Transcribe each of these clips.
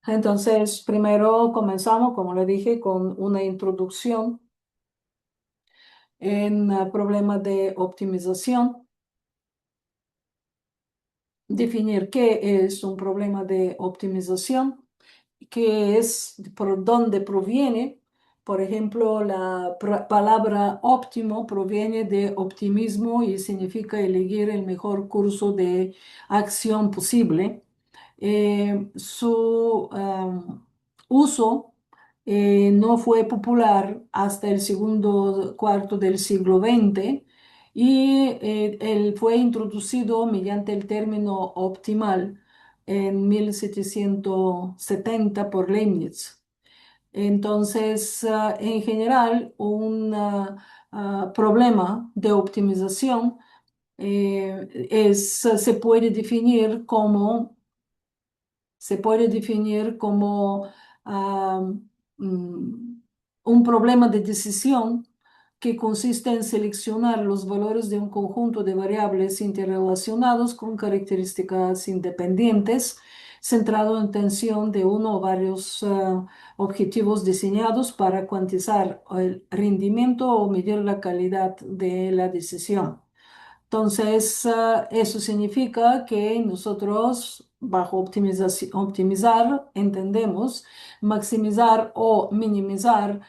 Entonces, primero comenzamos, como le dije, con una introducción en problemas de optimización, definir qué es un problema de optimización, qué es, por dónde proviene. Por ejemplo, la palabra óptimo proviene de optimismo y significa elegir el mejor curso de acción posible. Su uso no fue popular hasta el segundo cuarto del siglo XX y él fue introducido mediante el término optimal en 1770 por Leibniz. Entonces, en general, un problema de optimización se puede definir como ah, mm, un problema de decisión que consiste en seleccionar los valores de un conjunto de variables interrelacionados con características independientes, centrado en tensión de uno o varios objetivos diseñados para cuantizar el rendimiento o medir la calidad de la decisión. Entonces, eso significa que nosotros, bajo optimizar, entendemos maximizar o minimizar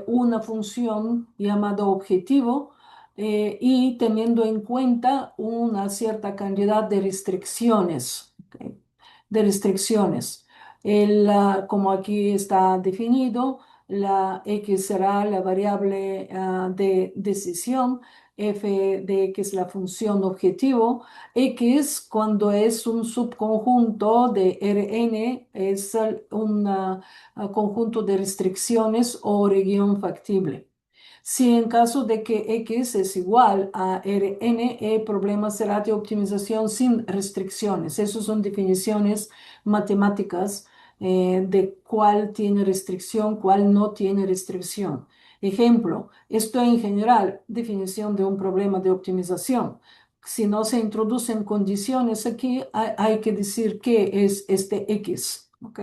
una función llamada objetivo y teniendo en cuenta una cierta cantidad de restricciones. ¿Ok? De restricciones. Como aquí está definido, la X será la variable de decisión. F de X la función objetivo. X, cuando es un subconjunto de Rn, es un conjunto de restricciones o región factible. Si en caso de que X es igual a Rn, el problema será de optimización sin restricciones. Esas son definiciones matemáticas de cuál tiene restricción, cuál no tiene restricción. Ejemplo, esto en general, definición de un problema de optimización. Si no se introducen condiciones aquí, hay que decir qué es este X. ¿Ok?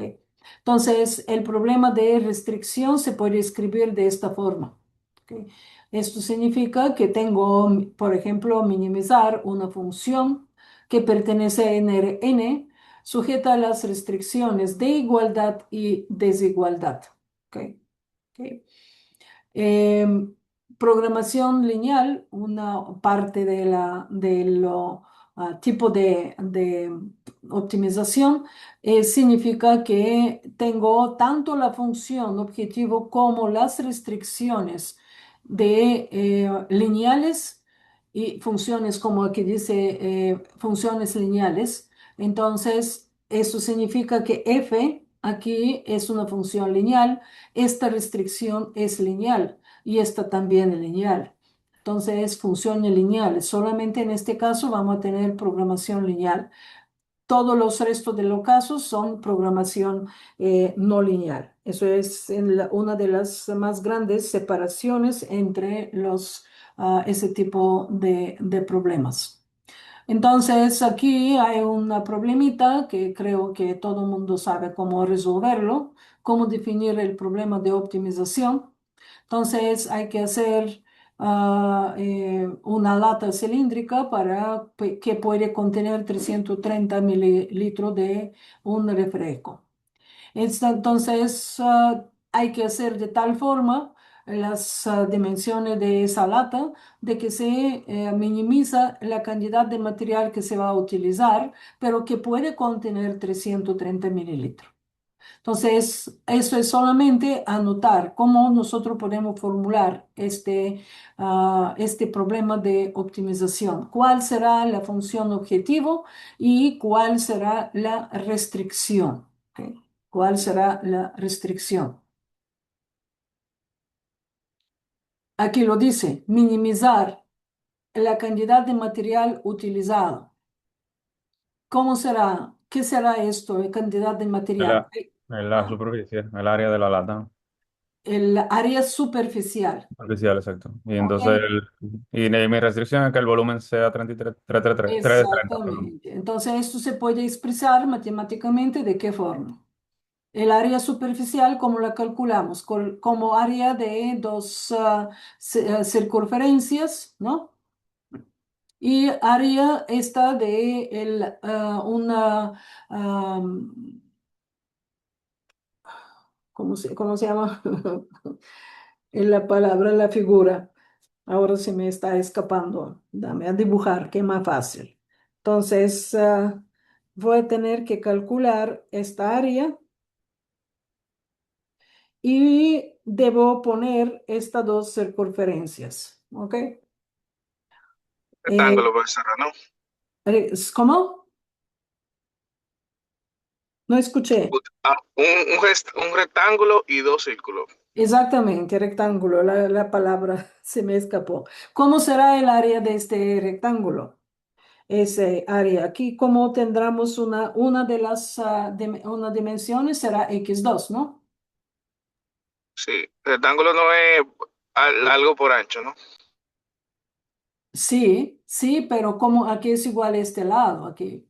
Entonces, el problema de restricción se puede escribir de esta forma. ¿Ok? Esto significa que tengo, por ejemplo, minimizar una función que pertenece a Rn sujeta a las restricciones de igualdad y desigualdad. ¿Ok? ¿Ok? Em, Programación lineal, una parte del tipo de optimización, significa que tengo tanto la función objetivo como las restricciones de lineales y funciones como aquí dice funciones lineales. Entonces, eso significa que f aquí es una función lineal, esta restricción es lineal y esta también es lineal. Entonces, funciones lineales. Solamente en este caso vamos a tener programación lineal. Todos los restos de los casos son programación no lineal. Eso es una de las más grandes separaciones entre ese tipo de problemas. Entonces, aquí hay una problemita que creo que todo el mundo sabe cómo resolverlo, cómo definir el problema de optimización. Entonces, hay que hacer una lata cilíndrica que puede contener 330 mililitros de un refresco. Entonces, hay que hacer de tal forma las dimensiones de esa lata de que se minimiza la cantidad de material que se va a utilizar, pero que puede contener 330 mililitros. Entonces, eso es solamente anotar cómo nosotros podemos formular este problema de optimización. ¿Cuál será la función objetivo y cuál será la restricción? ¿Ok? ¿Cuál será la restricción? Aquí lo dice, minimizar la cantidad de material utilizado. ¿Cómo será? ¿Qué será esto de cantidad de En material? la, en la superficie, en el área de la lata. El área superficial. Superficial, exacto. Y ¿Ok? entonces, mi restricción es que el volumen sea 33, 3 de 30, perdón. Exactamente. Entonces, esto se puede expresar matemáticamente de qué forma. El área superficial, ¿cómo la calculamos? Como área de dos circunferencias, ¿no? Y área esta de una, cómo se llama? En la palabra, la figura. Ahora se me está escapando. Dame a dibujar, que es más fácil. Entonces, voy a tener que calcular esta área y debo poner estas dos circunferencias. ¿Ok? Rectángulo, profesora, ¿no? ¿Cómo? No escuché. Un rectángulo y dos círculos. Exactamente, rectángulo, la palabra se me escapó. ¿Cómo será el área de este rectángulo? Ese área aquí, como tendremos una de las una dimensiones será x2, ¿no? Sí, rectángulo no es largo por ancho, ¿no? Sí, sí, pero como aquí es igual este lado, aquí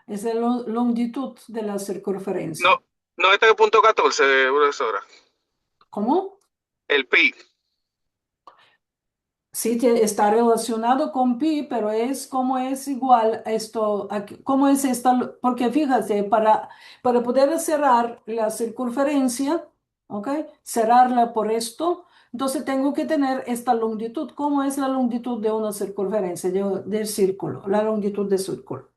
es la longitud de la No, circunferencia. no este es punto 14, profesora. ¿Cómo? El pi. Sí, está relacionado con pi, pero es como es igual a esto, aquí, cómo es esta, porque fíjate, para poder cerrar la circunferencia, ¿ok? Cerrarla por esto, entonces tengo que tener esta longitud. ¿Cómo es la longitud de una circunferencia, del círculo? La longitud del círculo.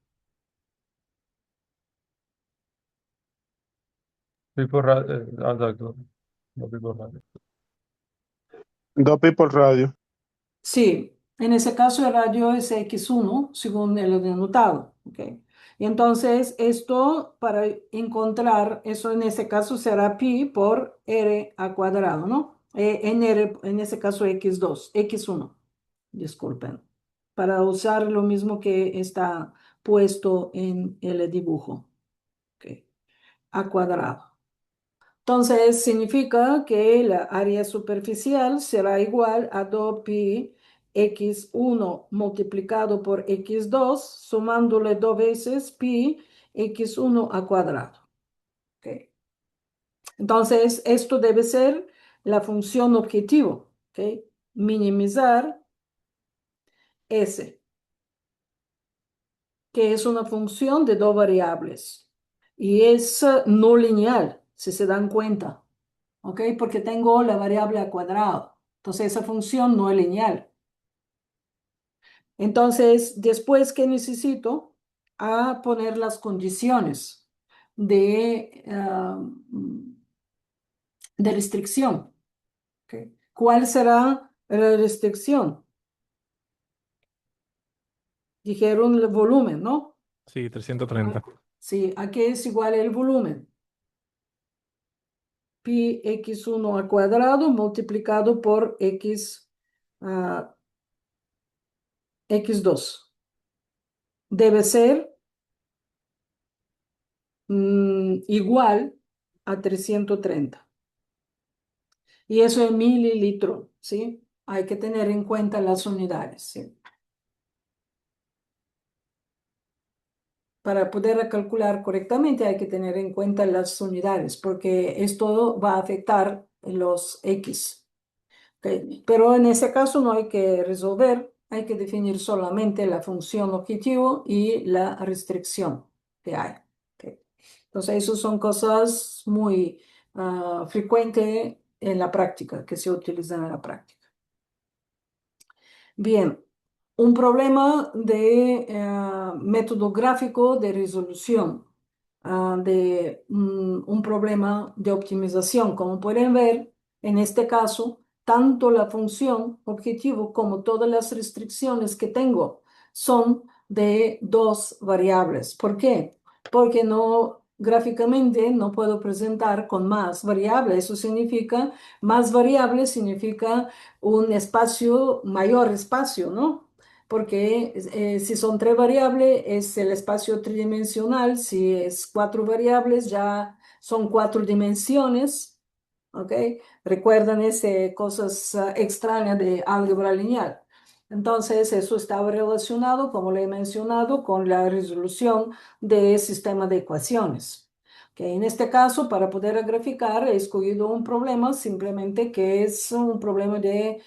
Pi por radio, exacto. No, pi por radio. 2 pi por radio. Sí, en ese caso el radio es x1 según el denotado. ¿Ok? Y entonces esto para encontrar, eso en ese caso será pi por r al cuadrado, ¿no? En ese caso x2, x1, disculpen, para usar lo mismo que está puesto en el dibujo. ¿Ok? A cuadrado. Entonces, significa que la área superficial será igual a 2pi x1 multiplicado por x2, sumándole dos veces pi x1 al cuadrado. ¿Ok? Entonces, esto debe ser la función objetivo. ¿Ok? Minimizar S, que es una función de dos variables. Y es no lineal, si se dan cuenta. ¿Ok? Porque tengo la variable al cuadrado. Entonces esa función no es lineal. Entonces, después que necesito a poner las condiciones de restricción. ¿Ok? ¿Cuál será la restricción? Dijeron el volumen, ¿no? Sí, Ah, 330. sí, ¿a qué es igual el volumen? Pi x1 al cuadrado multiplicado por ah, x2. Debe ser igual a 330. Y eso es mililitro, ¿sí? Hay que tener en cuenta las unidades, ¿sí? Para poder calcular correctamente hay que tener en cuenta las unidades, porque esto va a afectar los X. ¿Ok? Pero en ese caso no hay que resolver, hay que definir solamente la función objetivo y la restricción que hay. ¿Ok? Entonces, eso son cosas muy frecuentes en la práctica, que se utilizan en la práctica. Bien, un problema de método gráfico de resolución, un problema de optimización. Como pueden ver, en este caso, tanto la función objetivo como todas las restricciones que tengo son de dos variables. ¿Por qué? Porque no, gráficamente no puedo presentar con más variables. Eso significa, más variables significa un espacio, mayor espacio, ¿no? Porque si son tres variables es el espacio tridimensional, si es cuatro variables ya son cuatro dimensiones, ¿ok? Recuerdan esas cosas extrañas de álgebra lineal. Entonces, eso estaba relacionado, como le he mencionado, con la resolución de sistema de ecuaciones. Que en este caso, para poder graficar, he escogido un problema simplemente que es un problema de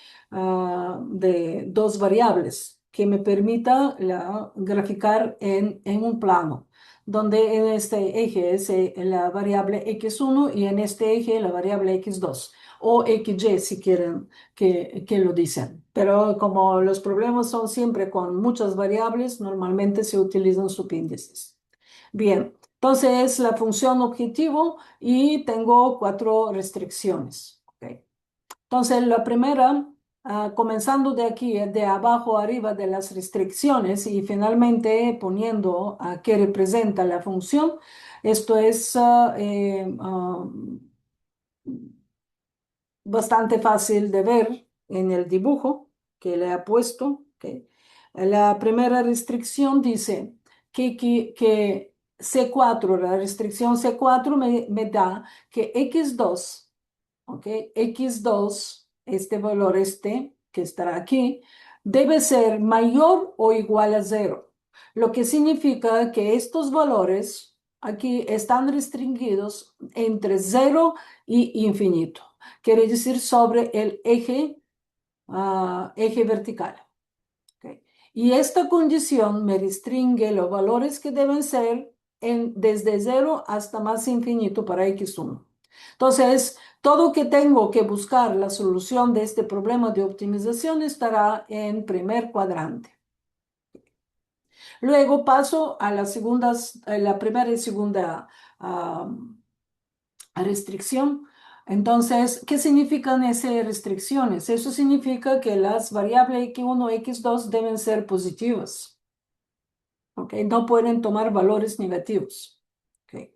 dos variables que me permita graficar en un plano, donde en este eje es la variable x1 y en este eje la variable x2 o xy si quieren que lo dicen. Pero como los problemas son siempre con muchas variables, normalmente se utilizan subíndices. Bien, entonces la función objetivo y tengo 4 restricciones. ¿Ok? Entonces la primera, comenzando de aquí, de abajo arriba de las restricciones y finalmente poniendo a qué representa la función, esto es bastante fácil de ver en el dibujo que le he puesto. ¿Ok? La primera restricción dice que C4, la restricción C4 me da que X2, ¿ok? X2, este valor que estará aquí, debe ser mayor o igual a 0, lo que significa que estos valores aquí están restringidos entre 0 y infinito. Quiere decir sobre el eje vertical. ¿Ok? Y esta condición me restringe los valores que deben ser desde 0 hasta más infinito para x1. Entonces, todo que tengo que buscar la solución de este problema de optimización estará en primer cuadrante. Luego paso a la primera y segunda restricción. Entonces, ¿qué significan esas restricciones? Eso significa que las variables x1 y x2 deben ser positivas. ¿Ok? No pueden tomar valores negativos. ¿Ok?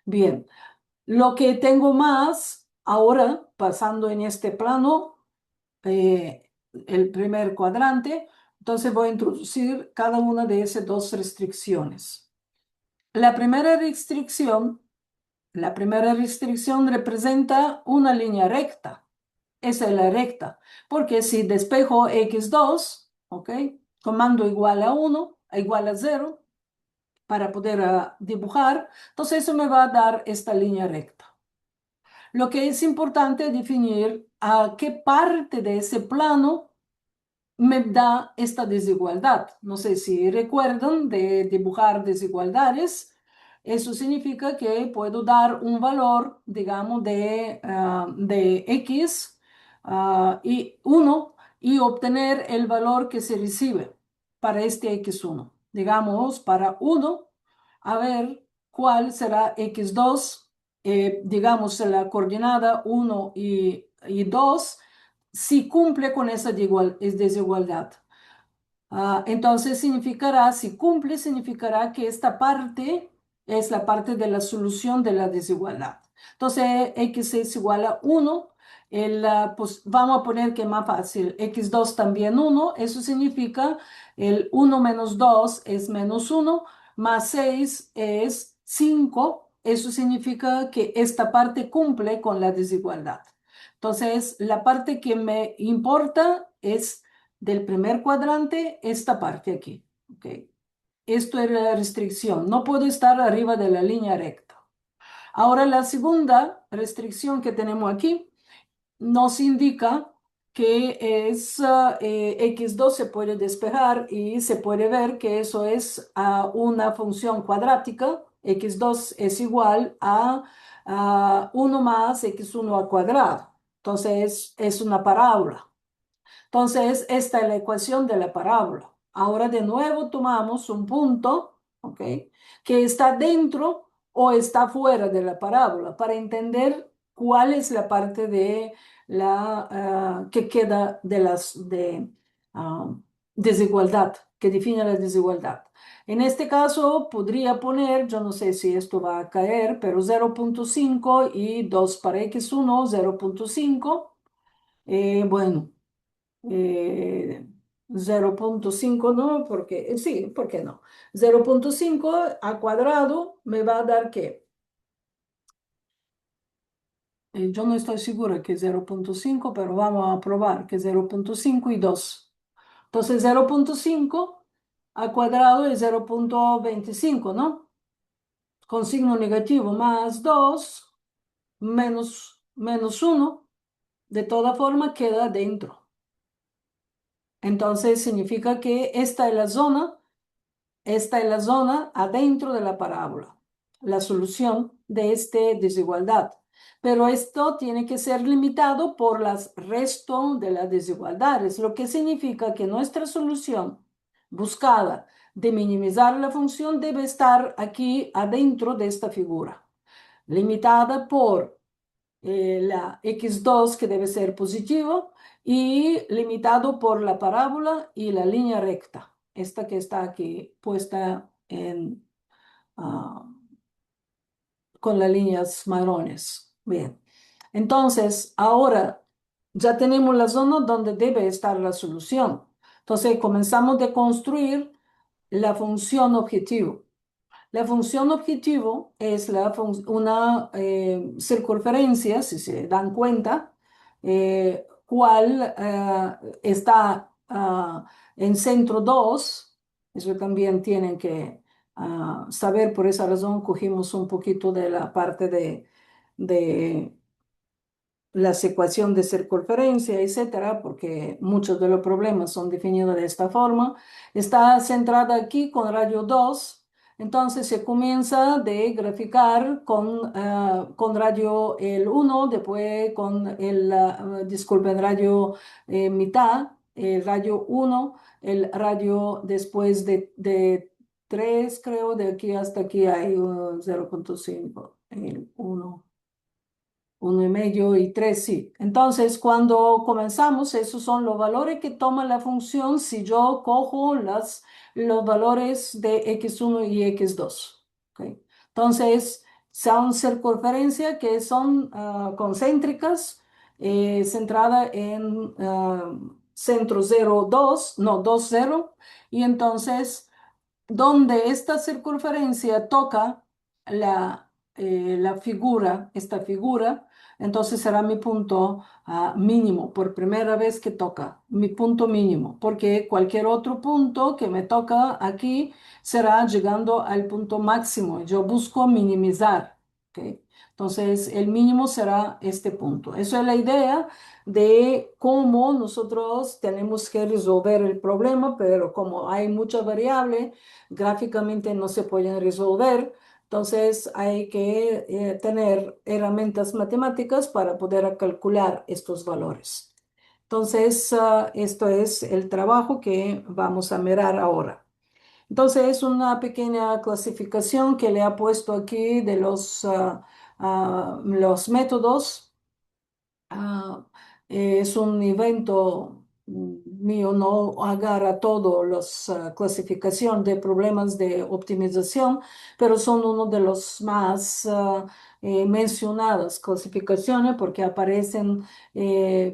Bien, lo que tengo más ahora, pasando en este plano, el primer cuadrante, entonces voy a introducir cada una de esas 2 restricciones. La primera restricción representa una línea recta. Esa es la recta. Porque si despejo x2, ¿ok? Comando igual a 1, igual a 0, para poder dibujar, entonces eso me va a dar esta línea recta. Lo que es importante definir a qué parte de ese plano me da esta desigualdad. No sé si recuerdan de dibujar desigualdades. Eso significa que puedo dar un valor, digamos, de x y 1 y obtener el valor que se recibe para este x1. Digamos, para 1, a ver cuál será x2, digamos, la coordenada 1 y 2 si cumple con esa desigualdad. Entonces significará, si cumple, significará que esta parte es la parte de la solución de la desigualdad. Entonces, x es igual a 1. Pues vamos a poner que es más fácil. x2 también 1. Eso significa el 1 menos 2 es menos 1, más 6 es 5. Eso significa que esta parte cumple con la desigualdad. Entonces, la parte que me importa es del primer cuadrante, esta parte aquí. ¿Ok? Esto es la restricción. No puedo estar arriba de la línea recta. Ahora, la segunda restricción que tenemos aquí nos indica que x2 se puede despejar y se puede ver que eso es una función cuadrática. X2 es igual a 1 más x1 al cuadrado. Entonces, es una parábola. Entonces, esta es la ecuación de la parábola. Ahora de nuevo tomamos un punto, ¿ok? Que está dentro o está fuera de la parábola para entender cuál es la parte de que queda de desigualdad, que define la desigualdad. En este caso, podría poner, yo no sé si esto va a caer, pero 0.5 y 2 para x1, 0.5. Bueno. 0.5 no, porque sí, ¿por qué no? 0.5 al cuadrado me va a dar ¿qué? Yo no estoy segura que 0.5, pero vamos a probar que 0.5 y 2. Entonces 0,5 al cuadrado es 0,25, ¿no? Con signo negativo, más 2 menos 1, de toda forma queda dentro. Entonces significa que esta es la zona adentro de la parábola, la solución de esta desigualdad. Pero esto tiene que ser limitado por el resto de las desigualdades, lo que significa que nuestra solución buscada de minimizar la función debe estar aquí adentro de esta figura, limitada por la x2 que debe ser positivo y limitado por la parábola y la línea recta, esta que está aquí puesta ah, con las líneas marrones. Bien, entonces ahora ya tenemos la zona donde debe estar la solución. Entonces comenzamos a construir la función objetivo. La función objetivo es una circunferencia, si se dan cuenta, cual está en centro 2. Eso también tienen que saber, por esa razón cogimos un poquito de la parte de las ecuaciones de circunferencia, etcétera, porque muchos de los problemas son definidos de esta forma. Está centrada aquí con radio 2, entonces se comienza de graficar con radio el 1, después con disculpen, radio mitad, el radio 1, el radio después de 3, creo, de aquí hasta aquí hay 0,5, el 1. 1,5 y 3, sí. Entonces, cuando comenzamos, esos son los valores que toma la función si yo cojo los valores de x1 y x2. ¿Ok? Entonces, son circunferencias que son concéntricas, centrada en centro 0, 2, no, 2, 0. Y entonces, donde esta circunferencia toca la figura, esta figura, entonces será mi punto mínimo, por primera vez que toca, mi punto mínimo, porque cualquier otro punto que me toca aquí será llegando al punto máximo. Yo busco minimizar, ¿ok? Entonces, el mínimo será este punto. Eso es la idea de cómo nosotros tenemos que resolver el problema, pero como hay muchas variables, gráficamente no se pueden resolver. Entonces hay que tener herramientas matemáticas para poder calcular estos valores. Entonces, esto es el trabajo que vamos a mirar ahora. Entonces, es una pequeña clasificación que le ha puesto aquí de los métodos. Ah, es un invento mío, no agarra todas las clasificación de problemas de optimización, pero son uno de los más mencionadas clasificaciones porque aparecen,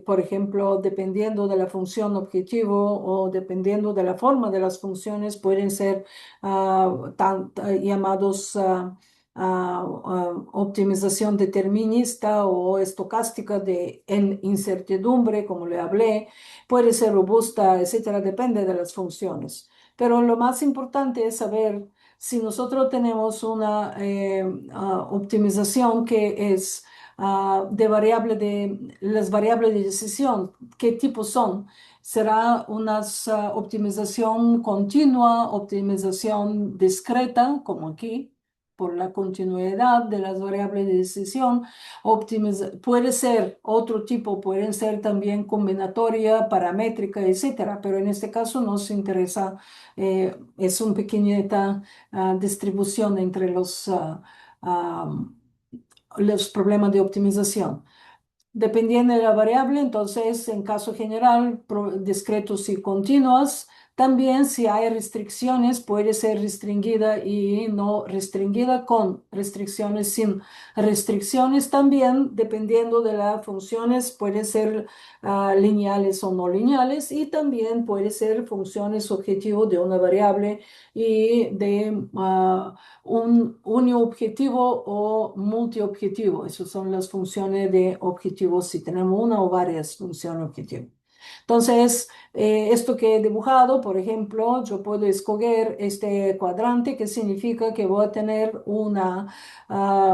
por ejemplo, dependiendo de la función objetivo o dependiendo de la forma de las funciones, pueden ser llamados optimización determinista o estocástica en incertidumbre, como le hablé, puede ser robusta, etcétera, depende de las funciones. Pero lo más importante es saber si nosotros tenemos una optimización que es de las variables de decisión, ¿qué tipos son? ¿Será una optimización continua, optimización discreta, como aquí, por la continuidad de las variables de decisión? Puede ser otro tipo, pueden ser también combinatoria, paramétrica, etcétera, pero en este caso nos interesa, es una pequeñita distribución entre los problemas de optimización. Dependiendo de la variable, entonces, en caso general, discretos y continuos. También si hay restricciones, puede ser restringida y no restringida, con restricciones, sin restricciones también, dependiendo de las funciones, pueden ser lineales o no lineales, y también puede ser funciones objetivo de una variable y de un uniobjetivo o multiobjetivo. Esas son las funciones de objetivo si tenemos una o varias funciones objetivas. Entonces, esto que he dibujado, por ejemplo, yo puedo escoger este cuadrante que significa que voy a tener un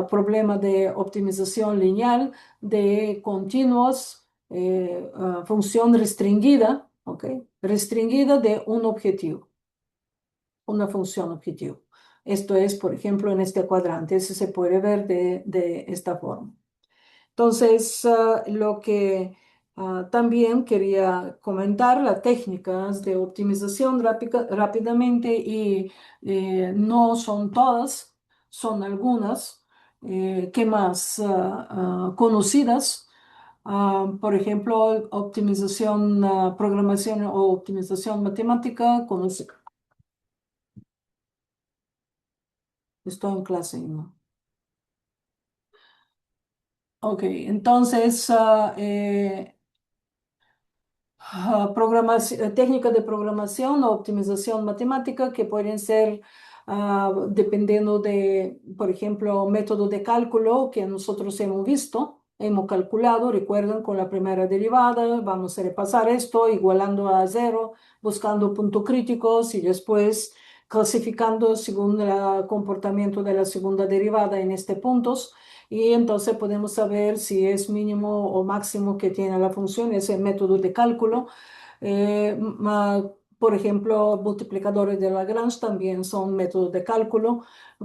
problema de optimización lineal de continuos, función restringida, ¿ok? Restringida de un objetivo, una función objetivo. Esto es, por ejemplo, en este cuadrante, eso se puede ver de esta forma. Entonces, lo que también quería comentar, las técnicas de optimización rápidamente y no son todas, son algunas que más conocidas. Por ejemplo, optimización, programación o optimización matemática. Estoy en clase, ¿no? Ok, entonces, técnicas de programación o optimización matemática que pueden ser, dependiendo de, por ejemplo, método de cálculo que nosotros hemos visto, hemos calculado, recuerden, con la primera derivada, vamos a repasar esto, igualando a cero, buscando puntos críticos y después clasificando según el comportamiento de la segunda derivada en este puntos. Y entonces podemos saber si es mínimo o máximo que tiene la función, ese método de cálculo. Por ejemplo, multiplicadores de Lagrange también son métodos de cálculo.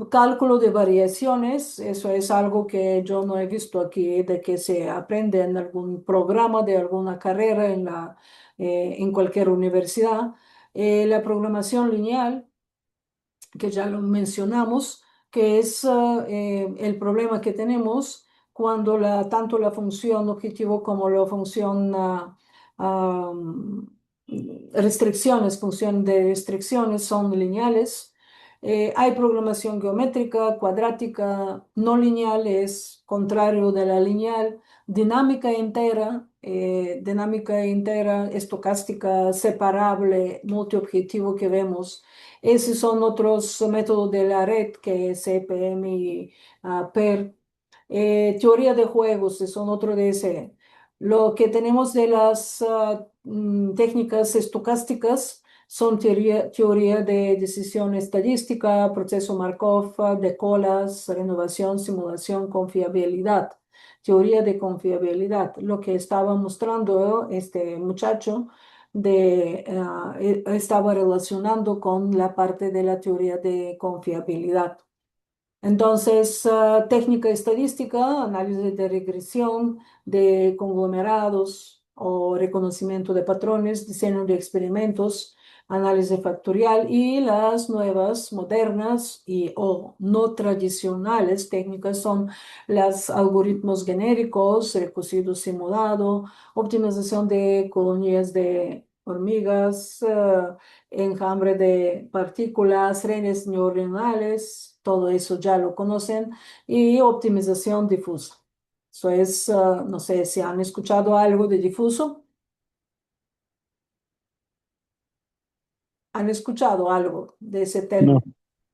Cálculo de variaciones, eso es algo que yo no he visto aquí, de que se aprende en algún programa de alguna carrera en cualquier universidad. La programación lineal, que ya lo mencionamos, que es el problema que tenemos cuando tanto la función objetivo como la función restricciones, función de restricciones son lineales. Hay programación geométrica, cuadrática, no lineal es contrario de la lineal, dinámica entera, estocástica, separable, multiobjetivo que vemos. Esos son otros métodos de la red que es CPM y PER. Teoría de juegos son otro de ese. Lo que tenemos de las técnicas estocásticas son teoría de decisión estadística, proceso Markov, de colas, renovación, simulación, confiabilidad. Teoría de confiabilidad. Lo que estaba mostrando este muchacho estaba relacionando con la parte de la teoría de confiabilidad. Entonces, técnica estadística, análisis de regresión de conglomerados o reconocimiento de patrones, diseño de experimentos, análisis factorial y las nuevas, modernas y o no tradicionales técnicas son los algoritmos genéricos, recocido simulado, optimización de colonias de hormigas, enjambre de partículas, redes neuronales, todo eso ya lo conocen, y optimización difusa. Eso es, no sé si han escuchado algo de difuso. ¿Han escuchado algo de ese No, término?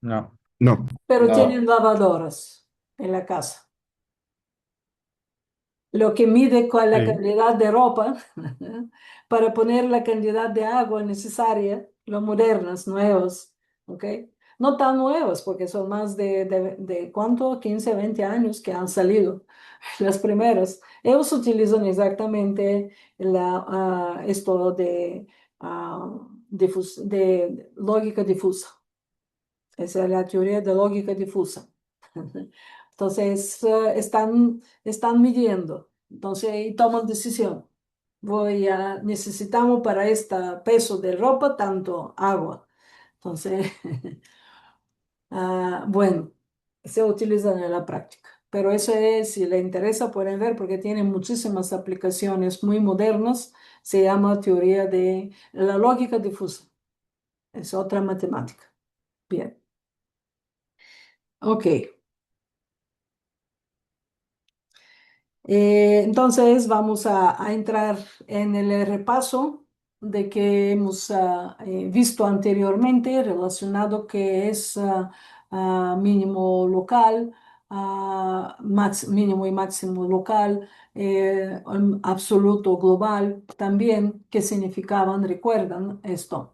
No. no. Pero No, tienen lavadoras en la casa. Lo que mide con la Sí. cantidad de ropa para poner la cantidad de agua necesaria, las modernas, nuevas, ¿ok? No tan nuevas, porque son más de ¿cuánto? 15, 20 años que han salido las primeras. Ellos utilizan exactamente esto de lógica difusa. Esa es la teoría de lógica difusa. Entonces, están midiendo, entonces y toman decisión. Necesitamos para este peso de ropa tanto agua. Entonces, bueno, se utilizan en la práctica. Pero eso es, si le interesa, pueden ver porque tiene muchísimas aplicaciones muy modernas. Se llama teoría de la lógica difusa. Es otra matemática. Bien. Ok. Entonces vamos a entrar en el repaso de que hemos visto anteriormente relacionado que es mínimo local, mínimo y máximo local, absoluto global también, que significaban, recuerdan esto.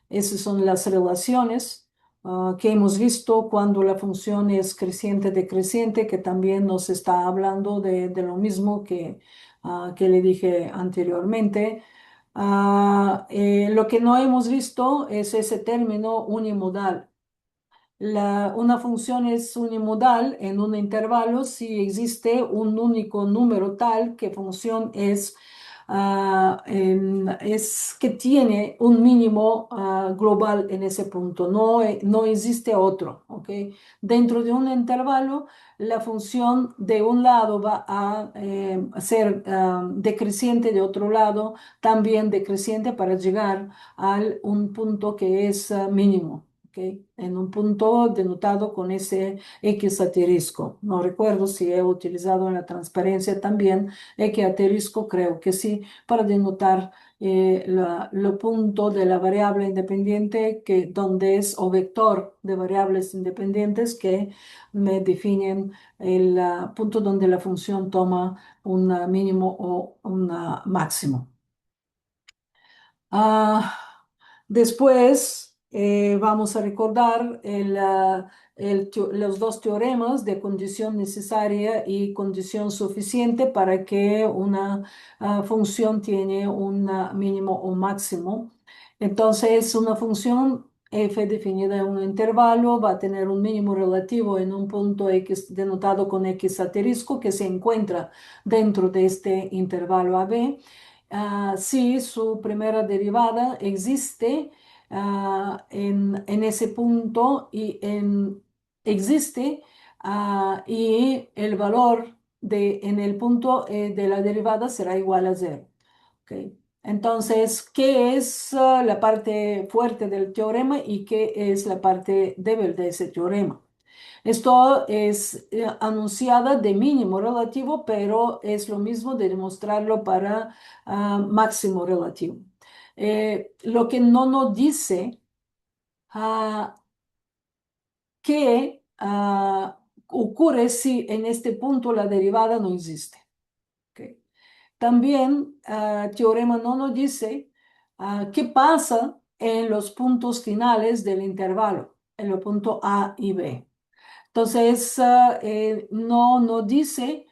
Esas son las relaciones que hemos visto cuando la función es creciente decreciente, que también nos está hablando de lo mismo que le dije anteriormente. Lo que no hemos visto es ese término unimodal. Una función es unimodal en un intervalo si existe un único número tal que función es que tiene un mínimo global en ese punto, no existe otro, ¿ok? Dentro de un intervalo, la función de un lado va a ser decreciente, de otro lado también decreciente para llegar a un punto que es mínimo. ¿Ok? En un punto denotado con ese X asterisco. No recuerdo si he utilizado en la transparencia también X asterisco, creo que sí, para denotar lo punto de la variable independiente donde es o vector de variables independientes que me definen el punto donde la función toma un mínimo o un máximo. Después vamos a recordar los dos teoremas de condición necesaria y condición suficiente para que una función tiene un mínimo o máximo. Entonces, una función f definida en un intervalo va a tener un mínimo relativo en un punto x denotado con x asterisco que se encuentra dentro de este intervalo AB. Si su primera derivada existe en ese punto existe y el valor en el punto de la derivada será igual a cero. ¿Ok? Entonces, ¿qué es la parte fuerte del teorema y qué es la parte débil de ese teorema? Esto es anunciada de mínimo relativo, pero es lo mismo de demostrarlo para máximo relativo. Lo que no nos dice qué ocurre si en este punto la derivada no existe. ¿Ok? También teorema no nos dice qué pasa en los puntos finales del intervalo, en los puntos A y B. Entonces, no nos dice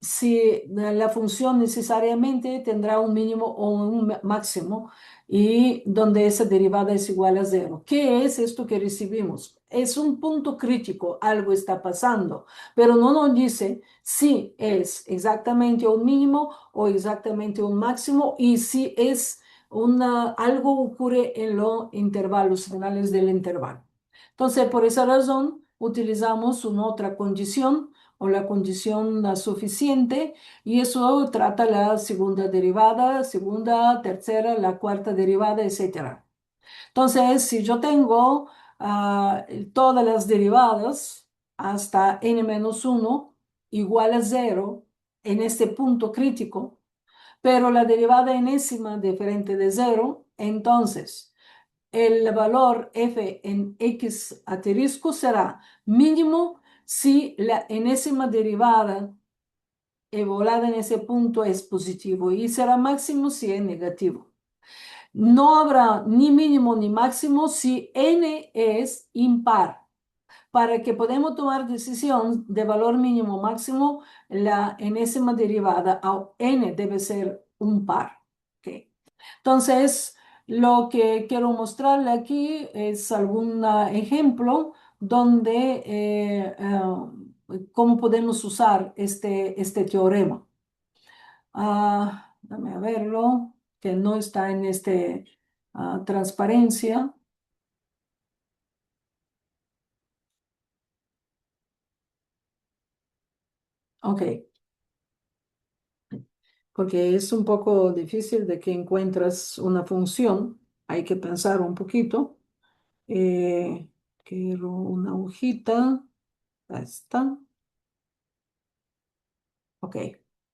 si la función necesariamente tendrá un mínimo o un máximo y donde esa derivada es igual a cero. ¿Qué es esto que recibimos? Es un punto crítico, algo está pasando, pero no nos dice si es exactamente un mínimo o exactamente un máximo y si algo ocurre en los intervalos finales del intervalo. Entonces, por esa razón, utilizamos una otra condición o la condición suficiente y eso trata la segunda derivada, segunda, tercera, la cuarta derivada, etcétera. Entonces, si yo tengo todas las derivadas hasta n-1 igual a 0 en este punto crítico, pero la derivada enésima diferente de 0, entonces el valor f en x asterisco será mínimo si la enésima derivada evaluada en ese punto es positivo y será máximo si es negativo. No habrá ni mínimo ni máximo si n es impar. Para que podamos tomar decisión de valor mínimo o máximo, la enésima derivada a n debe ser un par. ¿Okay? Entonces, lo que quiero mostrarle aquí es algún ejemplo donde cómo podemos usar este teorema. Dame a verlo, que no está en transparencia. Ok, porque es un poco difícil de que encuentras una función. Hay que pensar un poquito. Eh, Quiero una hojita. Ahí está. Ok.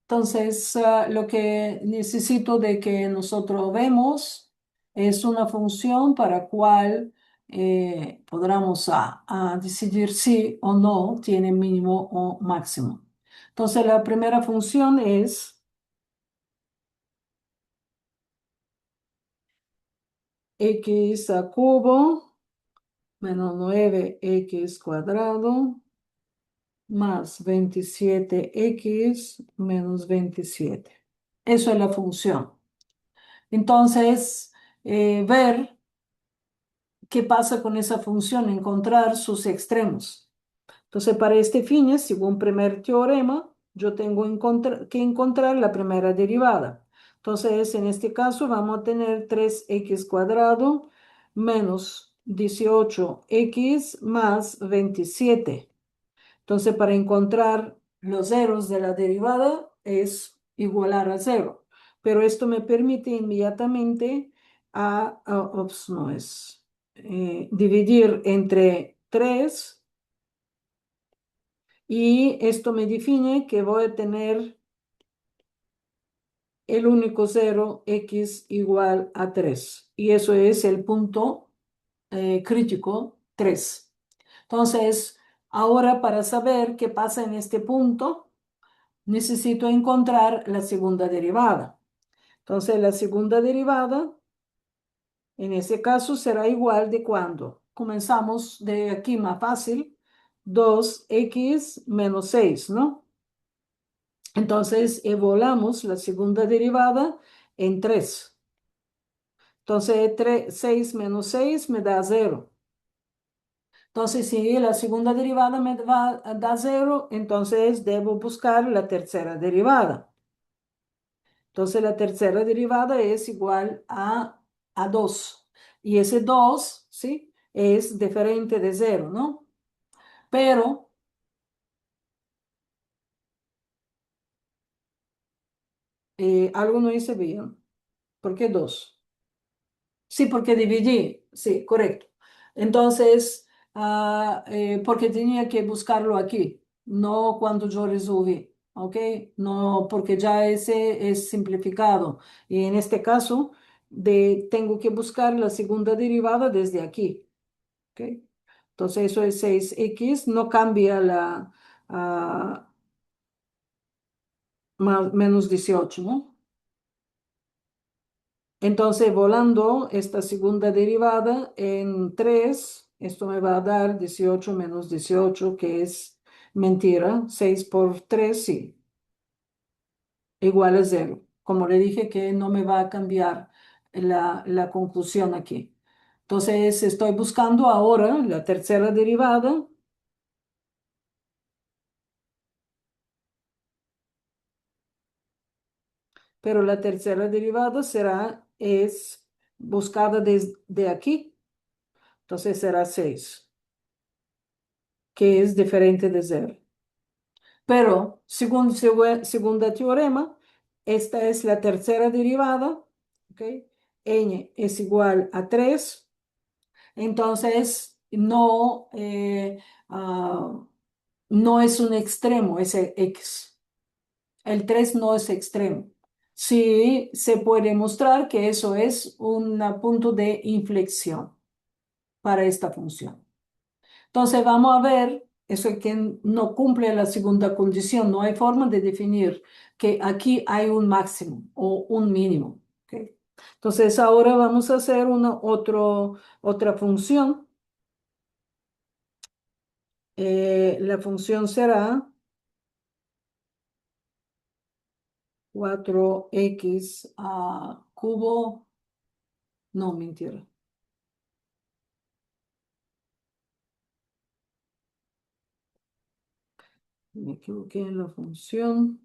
Entonces, lo que necesito de que nosotros vemos es una función para cual podremos a decidir si o no tiene mínimo o máximo. Entonces, la primera función es x a cubo menos 9x cuadrado más 27x menos 27. Eso es la función. Entonces, ver qué pasa con esa función, encontrar sus extremos. Entonces, para este fin, según primer teorema, yo tengo que encontrar la primera derivada. Entonces, en este caso, vamos a tener 3x cuadrado menos 18x más 27. Entonces, para encontrar los ceros de la derivada es igualar a cero. Pero esto me permite inmediatamente no es, dividir entre 3 y esto me define que voy a tener el único cero x igual a 3. Y eso es el punto crítico 3. Entonces, ahora para saber qué pasa en este punto, necesito encontrar la segunda derivada. Entonces, la segunda derivada, en ese caso, será igual de cuando comenzamos de aquí más fácil, 2x menos 6, ¿no? Entonces, evaluamos la segunda derivada en 3. Entonces, 6 menos 6 me da 0. Entonces, si la segunda derivada me va a dar 0, entonces debo buscar la tercera derivada. Entonces, la tercera derivada es igual a 2. Y ese 2, ¿sí? Es diferente de 0, ¿no? Pero algo no hice bien. ¿Por qué 2? Sí, porque dividí. Sí, correcto. Entonces, porque tenía que buscarlo aquí, no cuando yo resolví, ¿ok? No, porque ya ese es simplificado. Y en este caso, tengo que buscar la segunda derivada desde aquí, ¿ok? Entonces, eso es 6x, no cambia ah, menos 18, ¿no? Entonces, volando esta segunda derivada en 3, esto me va a dar 18 menos 18, que es mentira. 6 por 3, sí, igual a 0. Como le dije que no me va a cambiar la conclusión aquí. Entonces, estoy buscando ahora la tercera derivada. Pero la tercera derivada es buscada desde aquí. Entonces, será 6, que es diferente de 0. Pero, según segunda teorema, esta es la tercera derivada, ¿ok? N es igual a 3, entonces no es un extremo ese x. El 3 no es extremo. Sí se puede mostrar que eso es un punto de inflexión para esta función. Entonces vamos a ver, eso es que no cumple la segunda condición, no hay forma de definir que aquí hay un máximo o un mínimo. ¿Ok? Entonces ahora vamos a hacer otra función. La función será 4x a cubo, no, mentira. Me equivoqué en la función.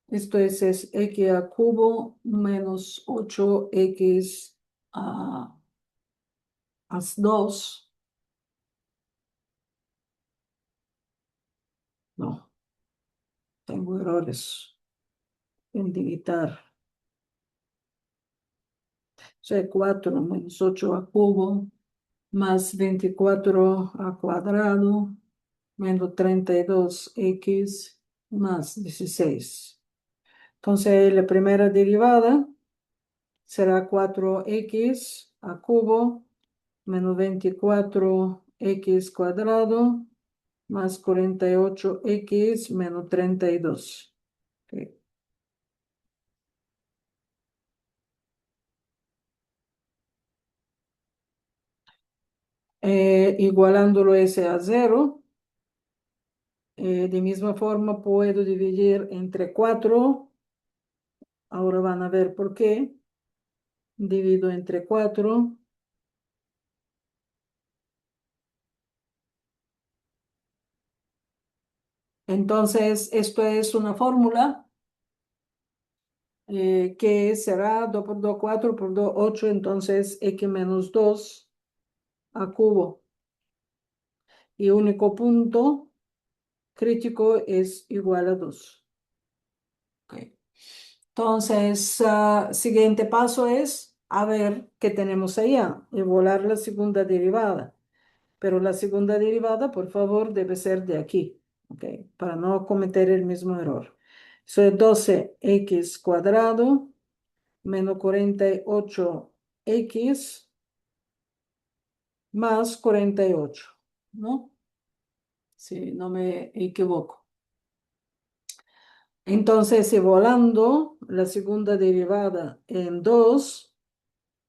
Esto es x a cubo menos 8x a 2. No, tengo errores en digitar. O sea, 4 menos 8 a cubo más 24 a cuadrado menos 32x más 16. Entonces, la primera derivada será 4x a cubo menos 24x cuadrado más 48x menos 32. Ok. Igualándolo ese a 0. De misma forma puedo dividir entre 4. Ahora van a ver por qué. Divido entre 4. Entonces, esto es una fórmula que será 2 por 2, 4 por 2, 8. Entonces, x menos 2 a cubo. Y único punto crítico es igual a 2. Ok. Entonces, siguiente paso es a ver qué tenemos allá, evaluar la segunda derivada. Pero la segunda derivada, por favor, debe ser de aquí, ¿ok? Para no cometer el mismo error. Eso es 12x cuadrado menos 48x más 48, ¿no? Si no me equivoco. Entonces, evaluando la segunda derivada en 2,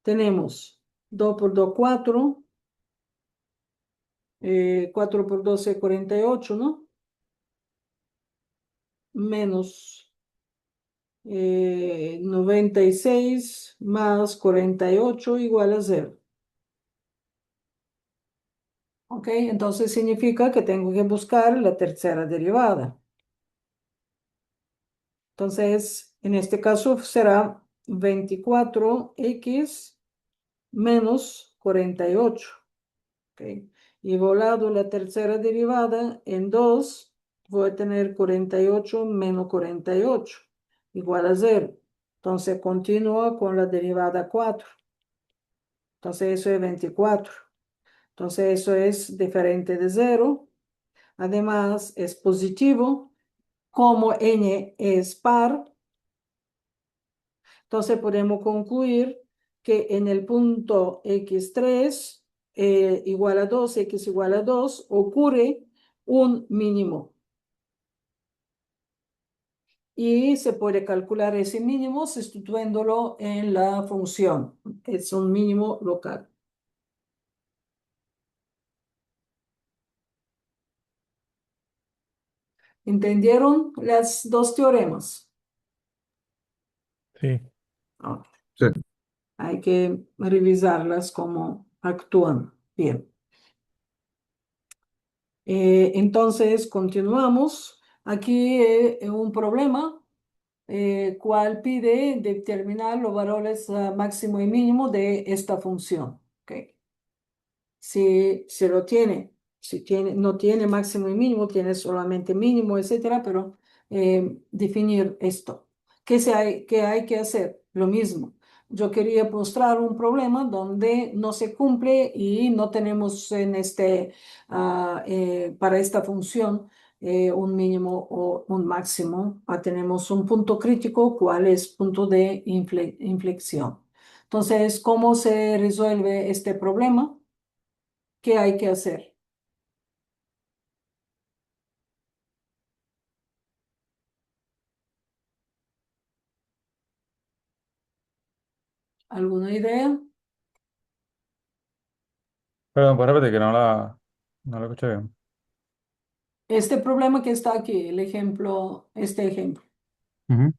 tenemos 2 por 2, 4. 4 por 12, 48, ¿no? Menos 96 más 48 igual a 0. ¿Ok? Entonces significa que tengo que buscar la tercera derivada. Entonces, en este caso será 24x menos 48. ¿Ok? Y volado la tercera derivada en 2, voy a tener 48 menos 48 igual a 0. Entonces continúa con la derivada 4. Entonces eso es 24. Entonces eso es diferente de 0. Además es positivo. Como n es par, entonces podemos concluir que en el punto x3 igual a 2, x igual a 2, ocurre un mínimo. Y se puede calcular ese mínimo sustituyéndolo en la función. Es un mínimo local. ¿Entendieron las dos teoremas? Sí. Ok. Sí. Hay que revisarlas cómo actúan. Bien. Entonces, continuamos. Aquí un problema, cual pide determinar los valores máximo y mínimo de esta función. ¿Ok? Si lo tiene, si tiene, no tiene máximo y mínimo, tiene solamente mínimo, etcétera, pero definir esto. ¿Qué hay que hacer? Lo mismo. Yo quería mostrar un problema donde no se cumple y no tenemos para esta función un mínimo o un máximo. Tenemos un punto crítico, ¿cuál es punto de inflexión? Entonces, ¿cómo se resuelve este problema? ¿Qué hay que hacer? ¿Alguna idea? Perdón, pues repete que no la escuché bien. Este problema que está aquí, el ejemplo, este ejemplo, Ujú.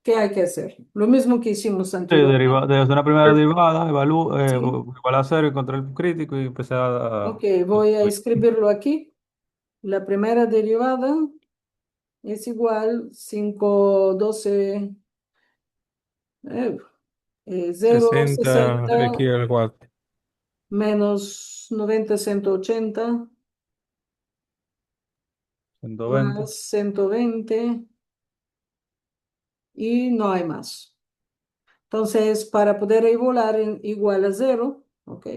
¿qué hay que hacer? Lo mismo que hicimos Sí, anteriormente. desde una primera derivada, Sí. igual a cero, encontré el crítico y empecé Ok, voy a escribirlo aquí. La primera derivada es igual 5 12 0, 60 60 x al cuadrado. menos 90 180 120. más 120 y no hay más. Entonces, para poder igualar en igual a 0, ¿ok?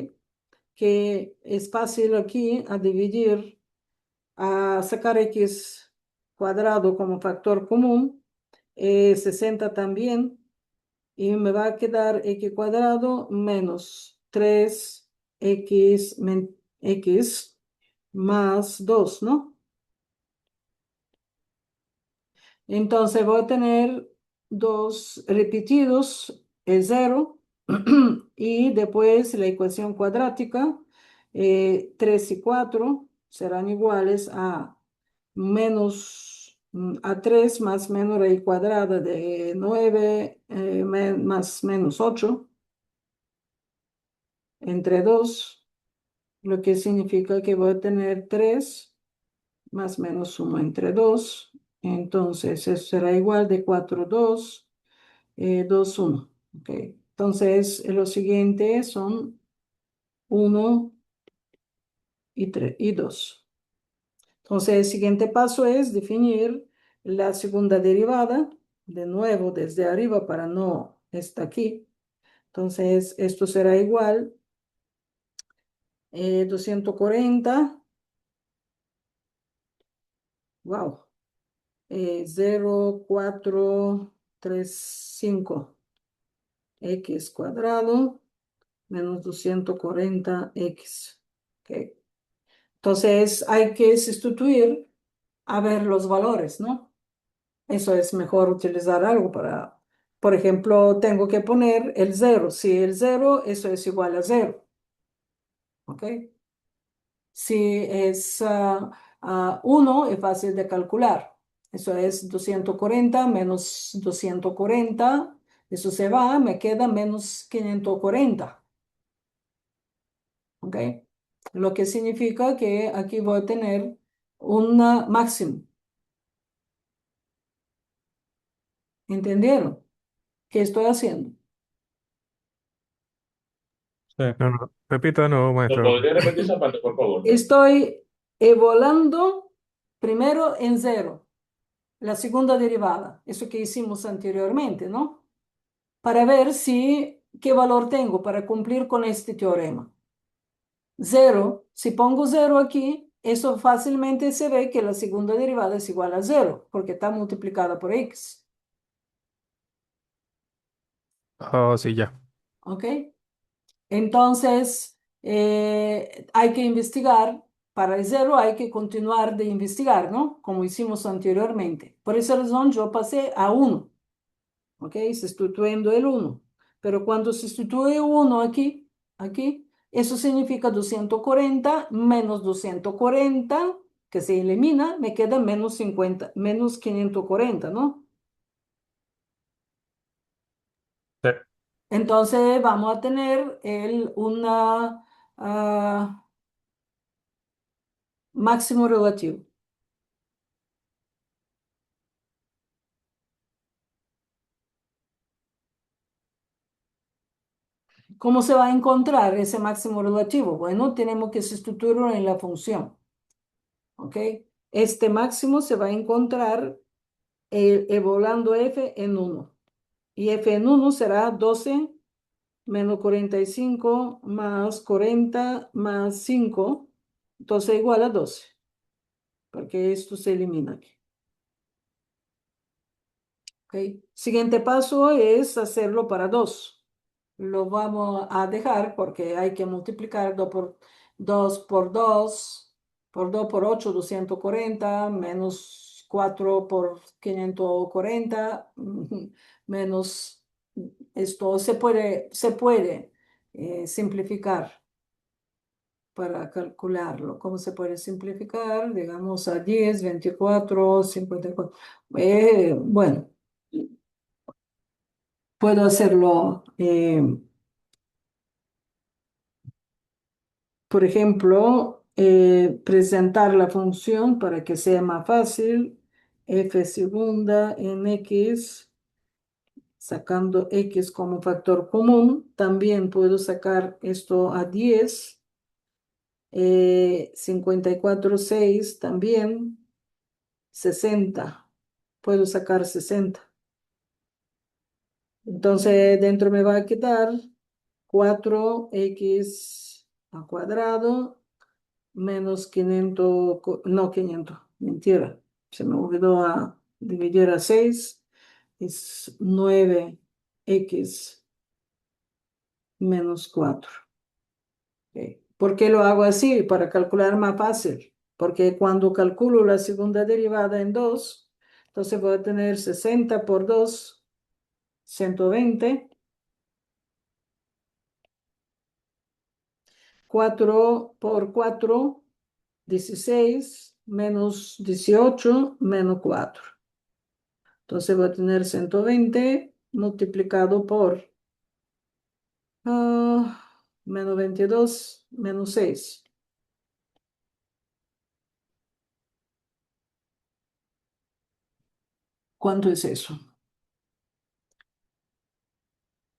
Que es fácil aquí a dividir, a sacar x cuadrado como factor común, 60 también, y me va a quedar x cuadrado menos 3 x más 2, ¿no? Entonces voy a tener 2 repetidos, es 0, y después la ecuación cuadrática, 3 y 4 serán iguales a a 3 más menos raíz cuadrada de 9 más menos 8 entre 2, lo que significa que voy a tener 3 más menos 1 entre 2. Entonces eso será igual de 4 2 2 1. Ok. Entonces lo siguiente son 1 y 3 y 2. Entonces el siguiente paso es definir la segunda derivada, de nuevo desde arriba para no estar aquí. Entonces esto será igual 240, wow, 0,435 x cuadrado menos 240x. Ok. Entonces hay que sustituir a ver los valores, ¿no? Eso es mejor utilizar algo para, por ejemplo, tengo que poner el 0. Si el 0, eso es igual a 0. ¿Ok? Si es 1, es fácil de calcular. Eso es 240 menos 240. Eso se va, me queda menos 540. ¿Ok? Lo que significa que aquí voy a tener un máximo. ¿Entendieron? ¿Qué estoy haciendo? Sí. No, no, repita, no, ¿Lo maestro. podría repetir esa parte, por favor? Estoy evaluando primero en 0, la segunda derivada, eso que hicimos anteriormente, ¿no? Para ver qué valor tengo para cumplir con este teorema. 0, si pongo 0 aquí, eso fácilmente se ve que la segunda derivada es igual a 0, porque está multiplicada por x. Oh, sí, ya. ¿Ok? Entonces, hay que investigar. Para el 0 hay que continuar de investigar, ¿no? Como hicimos anteriormente. Por esa razón yo pasé a 1, ¿ok? Sustituyendo el 1. Pero cuando sustituye 1 aquí, eso significa 240 menos 240, que se elimina, me queda menos 50, menos 540, ¿no? Sí. Entonces vamos a tener máximo relativo. ¿Cómo se va a encontrar ese máximo relativo? Bueno, tenemos que sustituirlo en la función. ¿Ok? Este máximo se va a encontrar evaluando f en 1. Y f en 1 será 12 menos 45 más 40 más 5. Entonces igual a 12. Porque esto se elimina aquí. ¿Ok? Siguiente paso es hacerlo para 2. Lo vamos a dejar porque hay que multiplicar 2 por 2 por 2 por 8, 240, menos 4 por 540, menos esto se puede simplificar para calcularlo. ¿Cómo se puede simplificar? Digamos a 10, 24, 54. Bueno, puedo hacerlo. Por ejemplo, presentar la función para que sea más fácil, f segunda en x, sacando x como factor común. También puedo sacar esto a 10, 54, 6 también, 60. Puedo sacar 60. Entonces, dentro me va a quedar 4x al cuadrado menos 500, no 500, mentira, se me olvidó a dividir a 6, es 9x menos 4. Ok. ¿Por qué lo hago así? Para calcular más fácil. Porque cuando calculo la segunda derivada en 2, entonces voy a tener 60 por 2, 120. 4 por 4, 16, menos 18, menos 4. Entonces voy a tener 120 multiplicado por menos 22, menos 6. ¿Cuánto es eso?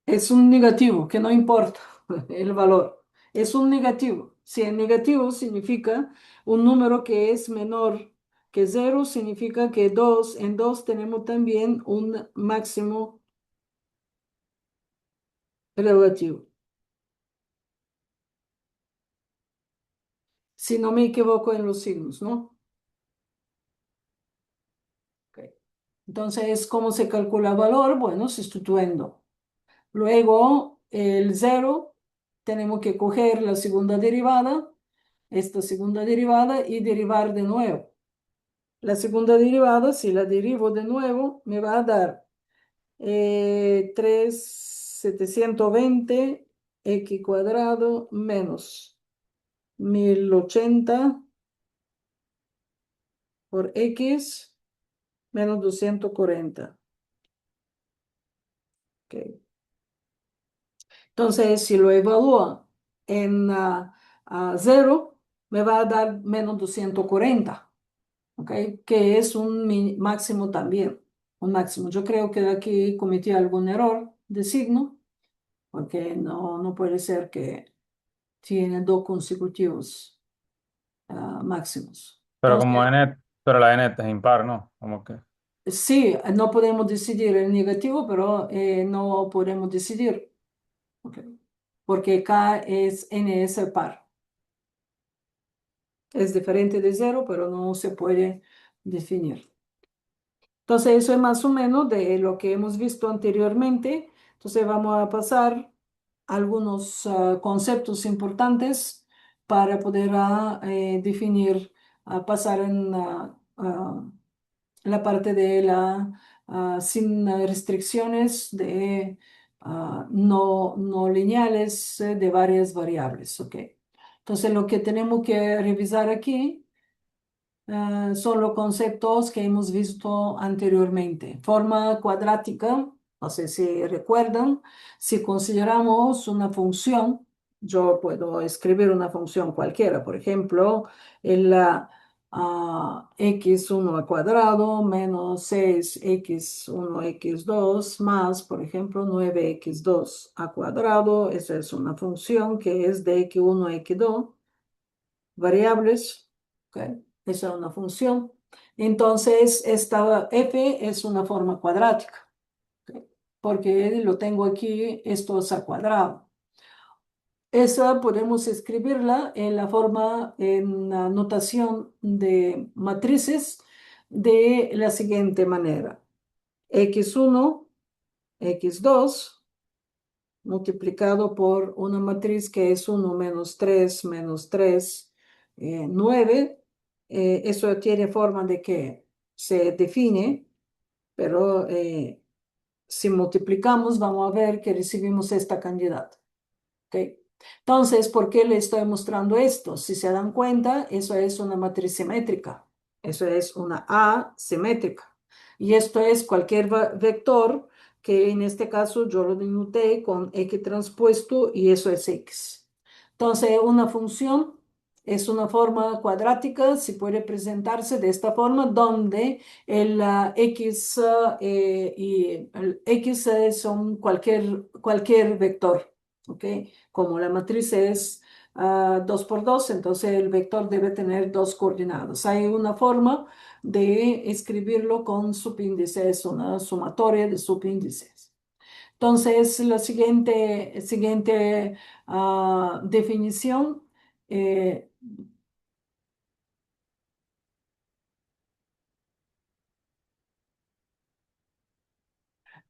Es un negativo, que no importa el valor. Es un negativo. Si es negativo significa un número que es menor que cero, significa que en 2 tenemos también un máximo relativo. Si no me equivoco en los signos, ¿no? Ok. Entonces, ¿cómo se calcula el valor? Bueno, sustituyendo. Luego, el cero, tenemos que coger la segunda derivada, esta segunda derivada, y derivar de nuevo. La segunda derivada, si la derivo de nuevo, me va a dar 3.720 x cuadrado menos 1080 por x menos 240. Ok. Entonces, si lo evalúa en 0, me va a dar menos 240, ¿ok? Que es un máximo también, un máximo. Yo creo que aquí cometí algún error de signo, porque no puede ser que tiene dos consecutivos máximos. Pero como Entonces, n, pero la n es impar, ¿no? Como que. sí, no podemos decidir el negativo, pero no podemos decidir, ¿ok? Porque K es N es el par. Es diferente de cero, pero no se puede definir. Entonces, eso es más o menos de lo que hemos visto anteriormente. Entonces, vamos a pasar algunos conceptos importantes para poder definir, pasar en la parte de la sin restricciones de no lineales de varias variables. ¿Ok? Entonces, lo que tenemos que revisar aquí son los conceptos que hemos visto anteriormente. Forma cuadrática, no sé si recuerdan, si consideramos una función, yo puedo escribir una función cualquiera, por ejemplo, el x1 al cuadrado menos 6x1 x2 más, por ejemplo, 9x2 al cuadrado. Esa es una función que es de x1 a x2 variables. ¿Ok? Esa es una función. Entonces, esta f es una forma cuadrática, ¿ok? Porque lo tengo aquí, esto es al cuadrado. Esa podemos escribirla en la forma, en la notación de matrices de la siguiente manera. X1, X2 multiplicado por una matriz que es 1 menos 3 menos 3 9. Eso tiene forma de que se define, pero si multiplicamos vamos a ver que recibimos esta cantidad. ¿Ok? Entonces, ¿por qué le estoy mostrando esto? Si se dan cuenta, eso es una matriz simétrica. Eso es una A simétrica. Y esto es cualquier vector que en este caso yo lo denoté con X transpuesto y eso es X. Entonces, una función es una forma cuadrática, si puede presentarse de esta forma, donde el X y el X son cualquier vector. ¿Ok? Como la matriz es 2 por 2, entonces el vector debe tener dos coordenadas. Hay una forma de escribirlo con subíndices, una sumatoria de subíndices. Entonces, la siguiente definición. eh,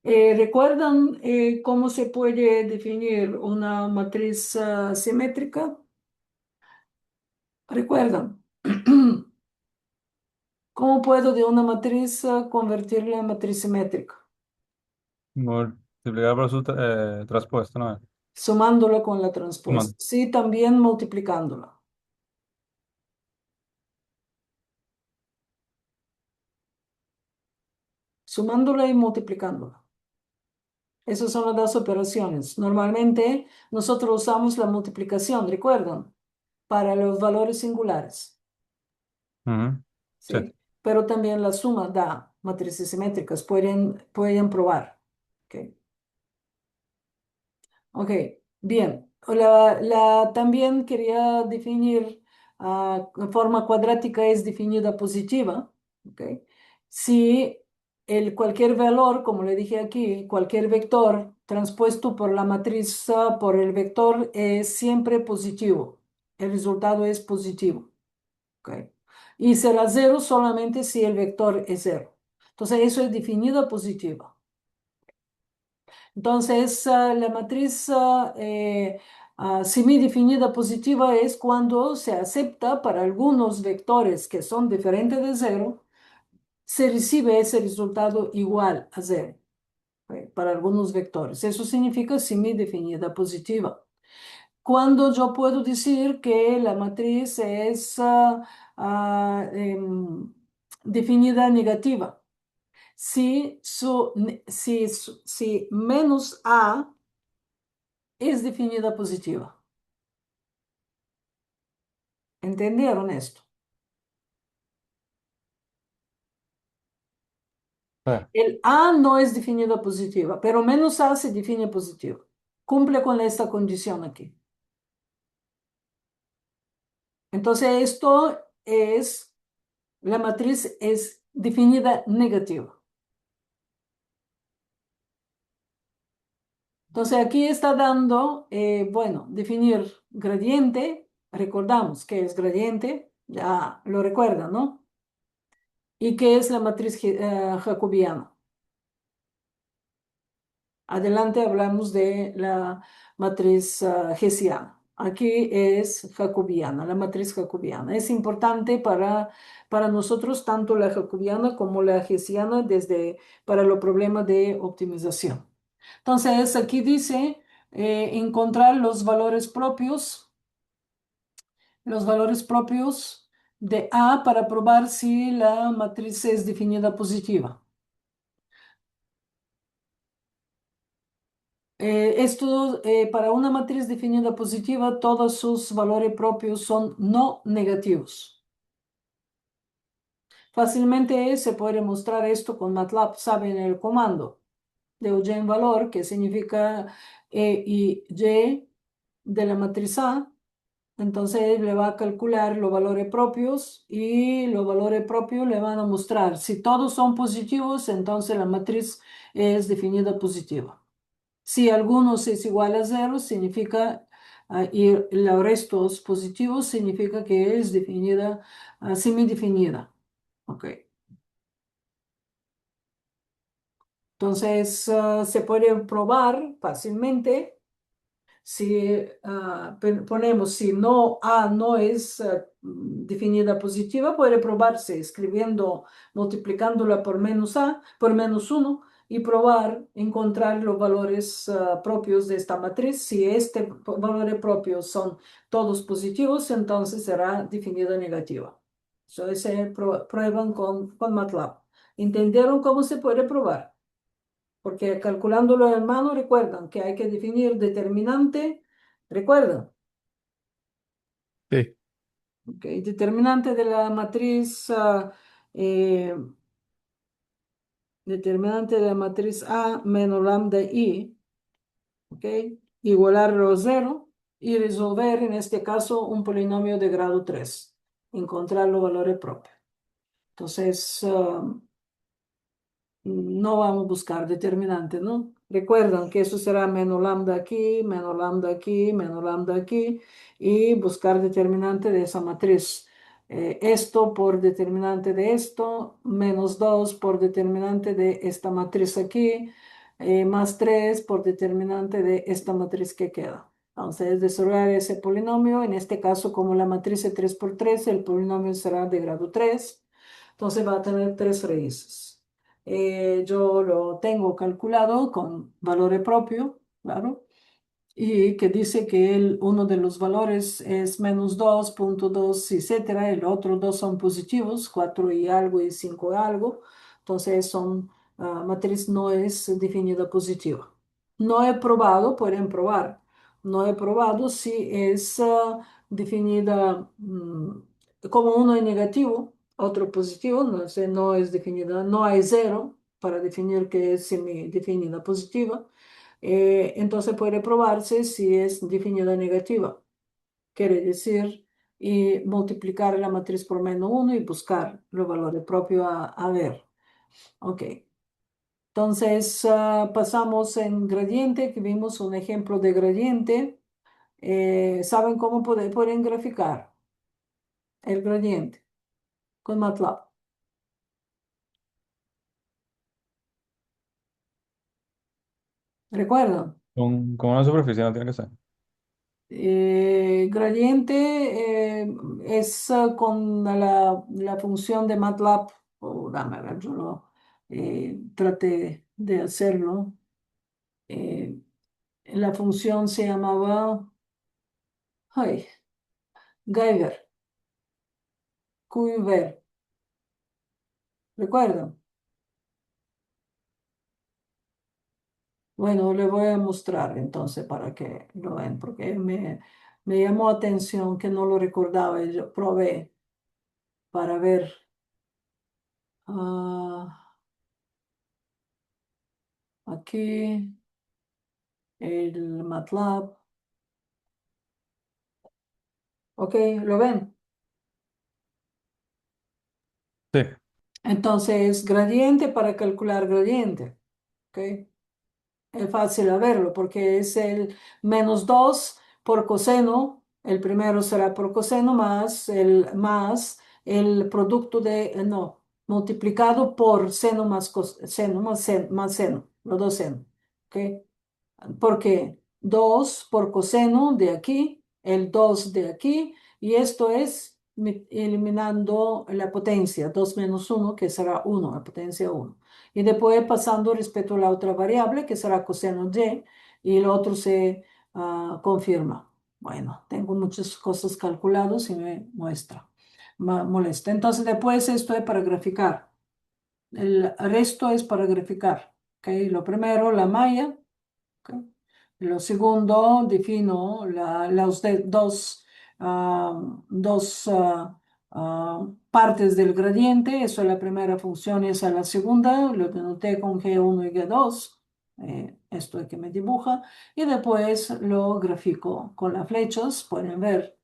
¿Recuerdan cómo se puede definir una matriz simétrica? ¿Recuerdan? ¿Cómo puedo de una matriz convertirla en matriz simétrica? Multiplicar por su traspuesto, ¿no? Sumándola con la transpuesta. Sumando. Sí, también multiplicándola. Sumándola y multiplicándola. Esas son las dos operaciones. Normalmente nosotros usamos la multiplicación, ¿recuerdan? Para los valores singulares, Ujú. Sí. ¿sí? Pero también la suma da matrices simétricas. Pueden probar. ¿Ok? Ok, bien. También quería definir, forma cuadrática es definida positiva. ¿Ok? Si cualquier valor, como le dije aquí, cualquier vector transpuesto por la matriz, por el vector es siempre positivo. El resultado es positivo. ¿Ok? Y será cero solamente si el vector es cero. Entonces, eso es definida positiva. Entonces, la matriz semidefinida positiva es cuando se acepta para algunos vectores que son diferentes de cero, se recibe ese resultado igual a cero, para algunos vectores. Eso significa semidefinida positiva. Cuando yo puedo decir que la matriz es definida negativa. Si menos A es definida positiva. ¿Entendieron esto? Sí. El A no es definida positiva, pero menos A se define positiva. Cumple con esta condición aquí. Entonces, la matriz es definida negativa. Entonces, aquí está dando, bueno, definir gradiente. Recordamos que es gradiente, ya lo recuerdan, ¿no? ¿Y qué es la matriz jacobiana? Adelante hablamos de la matriz hessiana. Aquí es jacobiana, la matriz jacobiana. Es importante para nosotros tanto la jacobiana como la hessiana para los problemas de optimización. Entonces, aquí dice encontrar los valores propios de A para probar si la matriz es definida positiva. Para una matriz definida positiva, todos sus valores propios son no negativos. Fácilmente se puede mostrar esto con MATLAB. Saben el comando de Eugen-valor, que significa E y Y de la matriz A. Entonces le va a calcular los valores propios y los valores propios le van a mostrar. Si todos son positivos, entonces la matriz es definida positiva. Si algunos es igual a cero, significa, y los restos positivos, significa que es definida, semidefinida. Ok. Entonces, se puede probar fácilmente si ponemos si no A no es definida positiva, puede probarse escribiendo, multiplicándola por menos A, por menos uno y probar, encontrar los valores propios de esta matriz. Si valores propios son todos positivos, entonces será definida negativa. Eso se prueban con MATLAB. ¿Entendieron cómo se puede probar? Porque calculándolo en mano, recuerdan que hay que definir determinante, recuerdan, Sí, ¿ok? Determinante de la matriz, eh, determinante de la matriz A menos lambda I, ¿ok? Igualarlo a cero y resolver, en este caso, un polinomio de grado 3, encontrar los valores propios. Entonces, no vamos a buscar determinante, ¿no? Recuerdan que eso será menos lambda aquí, menos lambda aquí, menos lambda aquí, y buscar determinante de esa matriz. Esto por determinante de esto, menos 2 por determinante de esta matriz aquí, más 3 por determinante de esta matriz que queda. Entonces, desarrollar ese polinomio, en este caso, como la matriz es 3 por 3, el polinomio será de grado 3. Entonces va a tener tres raíces. Yo lo tengo calculado con valor propio, claro, y que dice que uno de los valores es -2,2, etcétera, el otro dos son positivos, 4 y algo y 5 y algo, entonces matriz no es definida positiva. No he probado, pueden probar, no he probado si es definida como uno es negativo, otro positivo, no sé, no es definida, no hay cero para definir que es semi definida positiva. Entonces puede probarse si es definida negativa. Quiere decir, y multiplicar la matriz por -1 y buscar los valores propios a ver. Ok. Entonces pasamos en gradiente, que vimos un ejemplo de gradiente. ¿Saben cómo pueden graficar el gradiente con MATLAB? ¿Recuerdan? Con una superficie no tiene que ser. Gradiente es con la función de MATLAB. Dame a ver, yo traté de hacerlo. Eh, la función se llamaba ay, Geiger, QV. ¿Recuerdan? Bueno, le voy a mostrar entonces para que lo vean, porque me llamó atención que no lo recordaba y yo probé para ver. ah, Aquí el MATLAB. Ok, ¿lo ven? Sí, Entonces, gradiente para calcular gradiente. Ok, es fácil a verlo porque es el -2 por coseno. El primero será por coseno más el producto no, multiplicado por seno más seno más seno, los dos seno. Ok, porque 2 por coseno de aquí, el 2 de aquí, y esto es eliminando la potencia, 2 menos 1, que será 1, la potencia 1. Y después pasando respecto a la otra variable, que será coseno de, y el otro se confirma. Bueno, tengo muchas cosas calculadas y me muestra, molesta. Entonces después esto es para graficar. El resto es para graficar. ¿Ok? Lo primero, la malla. Ok. Lo segundo, defino dos partes del gradiente. Eso es la primera función, esa es la segunda. Lo denoté con G1 y G2. Esto es que me dibuja. Y después lo grafico con las flechas. Pueden ver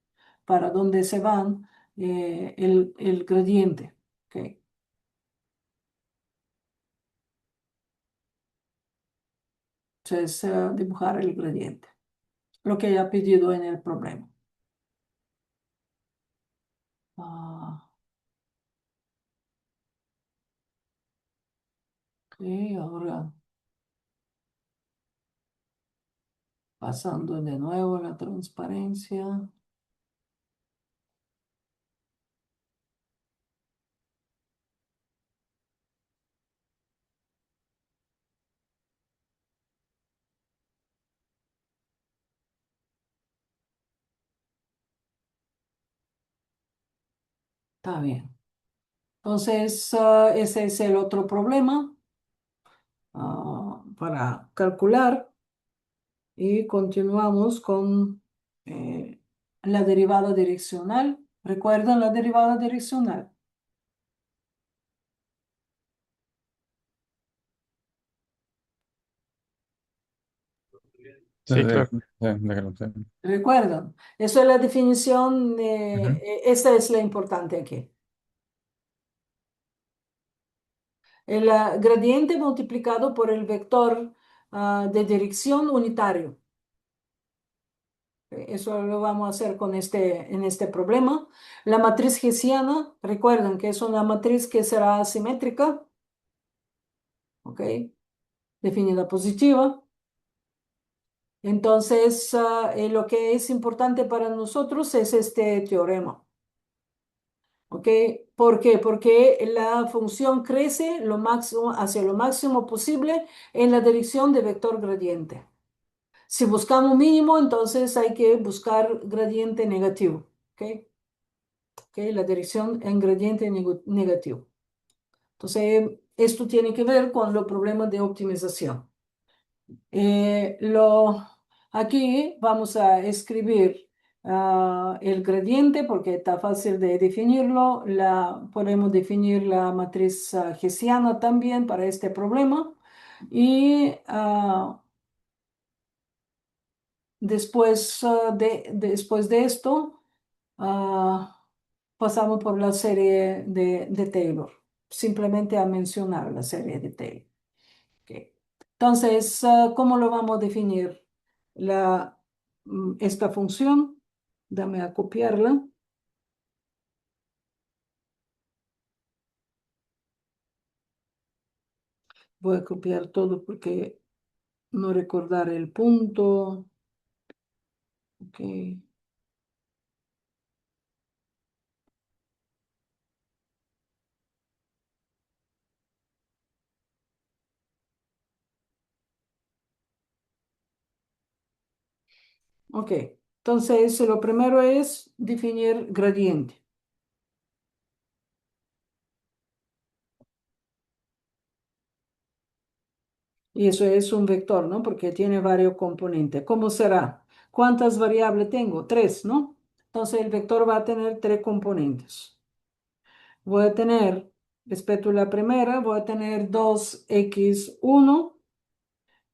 para dónde se van el gradiente. Ok. Entonces, dibujar el gradiente. Lo que ya pedido en el problema. Ah, ok, ahora pasando de nuevo la transparencia. Está bien. Entonces, ese es el otro problema para calcular y continuamos con la derivada direccional. ¿Recuerdan la derivada direccional? Sí, claro. déjalo, sí. ¿Recuerdan? Eso es la definición, Ujú. esta es la importante aquí. El gradiente multiplicado por el vector de dirección unitario. Eso lo vamos a hacer en este problema. La matriz hessiana, recuerden que es una matriz que será asimétrica, ¿ok? Definida positiva. Entonces, lo que es importante para nosotros es este teorema. ¿Ok? ¿Por qué? Porque la función crece lo máximo, hacia lo máximo posible en la dirección de vector gradiente. Si buscamos mínimo, entonces hay que buscar gradiente negativo. ¿Ok? ¿Ok? La dirección en gradiente negativo. Entonces, esto tiene que ver con los problemas de optimización. Eh, lo, Aquí vamos a escribir el gradiente porque está fácil de definirlo. Podemos definir la matriz hessiana también para este problema. Y después de esto, ah, pasamos por la serie de Taylor. Simplemente a mencionar la serie de Taylor. Ok. Entonces, ¿cómo lo vamos a definir? Esta función, dame a copiarla. Voy a copiar todo porque no recordar el punto. Ok. Ok. Entonces, lo primero es definir gradiente. Y eso es un vector, ¿no? Porque tiene varios componentes. ¿Cómo será? ¿Cuántas variables tengo? Tres, ¿no? Entonces, el vector va a tener tres componentes. Voy a tener, respecto a la primera, voy a tener 2x1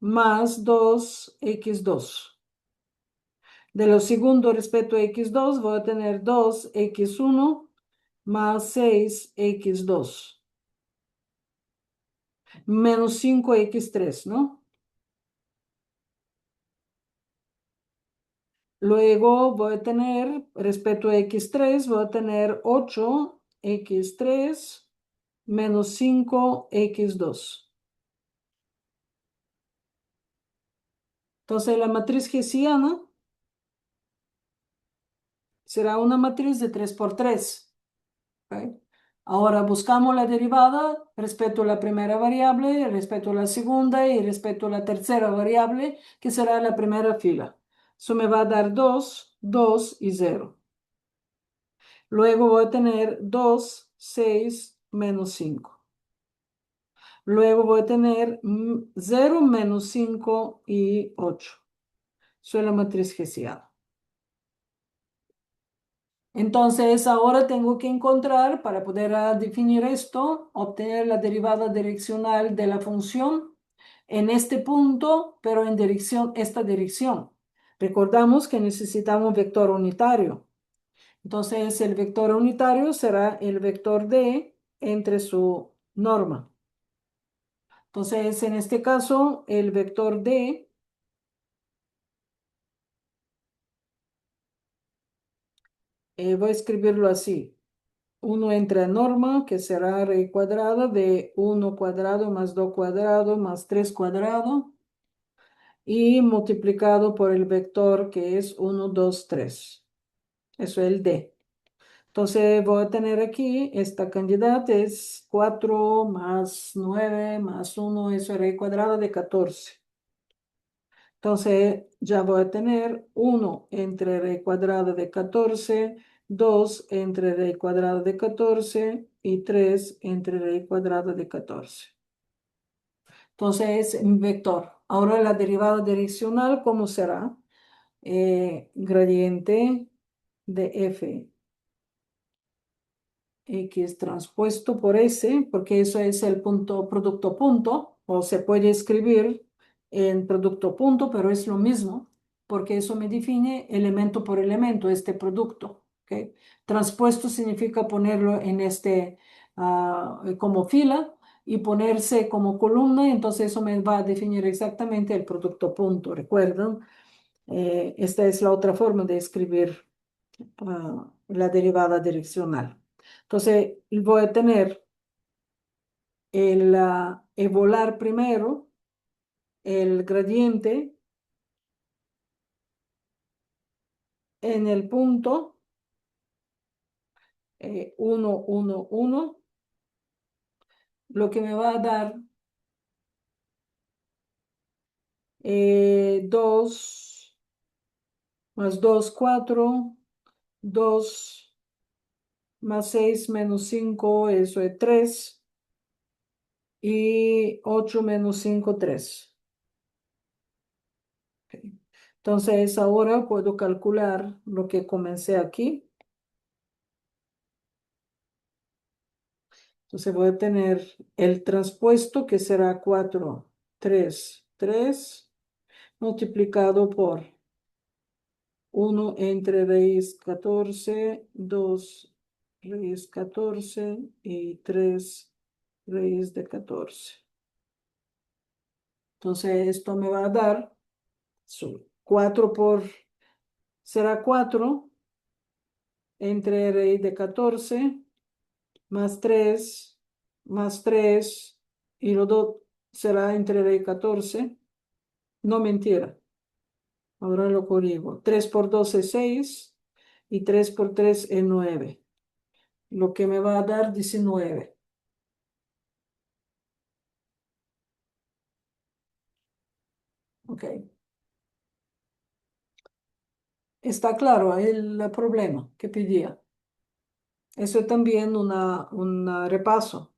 más 2x2. De lo segundo, respecto a x2, voy a tener 2x1 más 6x2 menos 5x3, ¿no? Luego voy a tener, respecto a x3, voy a tener 8x3 menos 5x2. Entonces, la matriz hessiana será una matriz de 3 por 3. ¿Ok? Ahora buscamos la derivada respecto a la primera variable, respecto a la segunda y respecto a la tercera variable, que será la primera fila. Eso me va a dar 2, 2 y 0. Luego voy a tener 2, 6, menos 5. Luego voy a tener 0, menos 5 y 8. Eso es la matriz hessiana. Entonces, ahora tengo que encontrar, para poder definir esto, obtener la derivada direccional de la función en este punto, pero en esta dirección. Recordamos que necesitamos un vector unitario. Entonces, el vector unitario será el vector D entre su norma. Entonces, en este caso, el vector D voy a escribirlo así. 1 entre norma, que será raíz cuadrada de 1 cuadrado más 2 cuadrado más 3 cuadrado, y multiplicado por el vector que es 1, 2, 3. Eso es el D. Entonces voy a tener aquí, esta cantidad es 4 más 9 más 1, eso es raíz cuadrada de 14. Entonces ya voy a tener 1 entre raíz cuadrada de 14, 2 entre raíz cuadrada de 14 y 3 entre raíz cuadrada de 14. Entonces, mi vector. Ahora la derivada direccional, ¿cómo será? Gradiente de f X transpuesto por S, porque eso es el punto, producto punto, o se puede escribir en producto punto, pero es lo mismo, porque eso me define elemento por elemento, este producto. ¿Ok? Transpuesto significa ponerlo en como fila y ponerse como columna, entonces eso me va a definir exactamente el producto punto. ¿Recuerdan? Esta es la otra forma de escribir la derivada direccional. Entonces, voy a tener el evolar primero, el gradiente en el punto 1, 1, 1, lo que me va a dar 2 más 2, 4, 2 más 6 menos 5, eso es 3, y 8 menos 5, 3. Ok. Entonces ahora puedo calcular lo que comencé aquí. Entonces voy a tener el transpuesto que será 4, 3, 3 multiplicado por 1 entre raíz 14, 2 raíz 14 y 3 raíz de 14. Entonces esto me va a dar 4 será 4 entre raíz de 14 más 3 y lo 2 será entre raíz 14. No, mentira. Ahora lo corrijo. 3 por 2 es 6 y 3 por 3 es 9. Lo que me va a dar 19. Ok. Está claro el problema que pedía. Eso es también un repaso.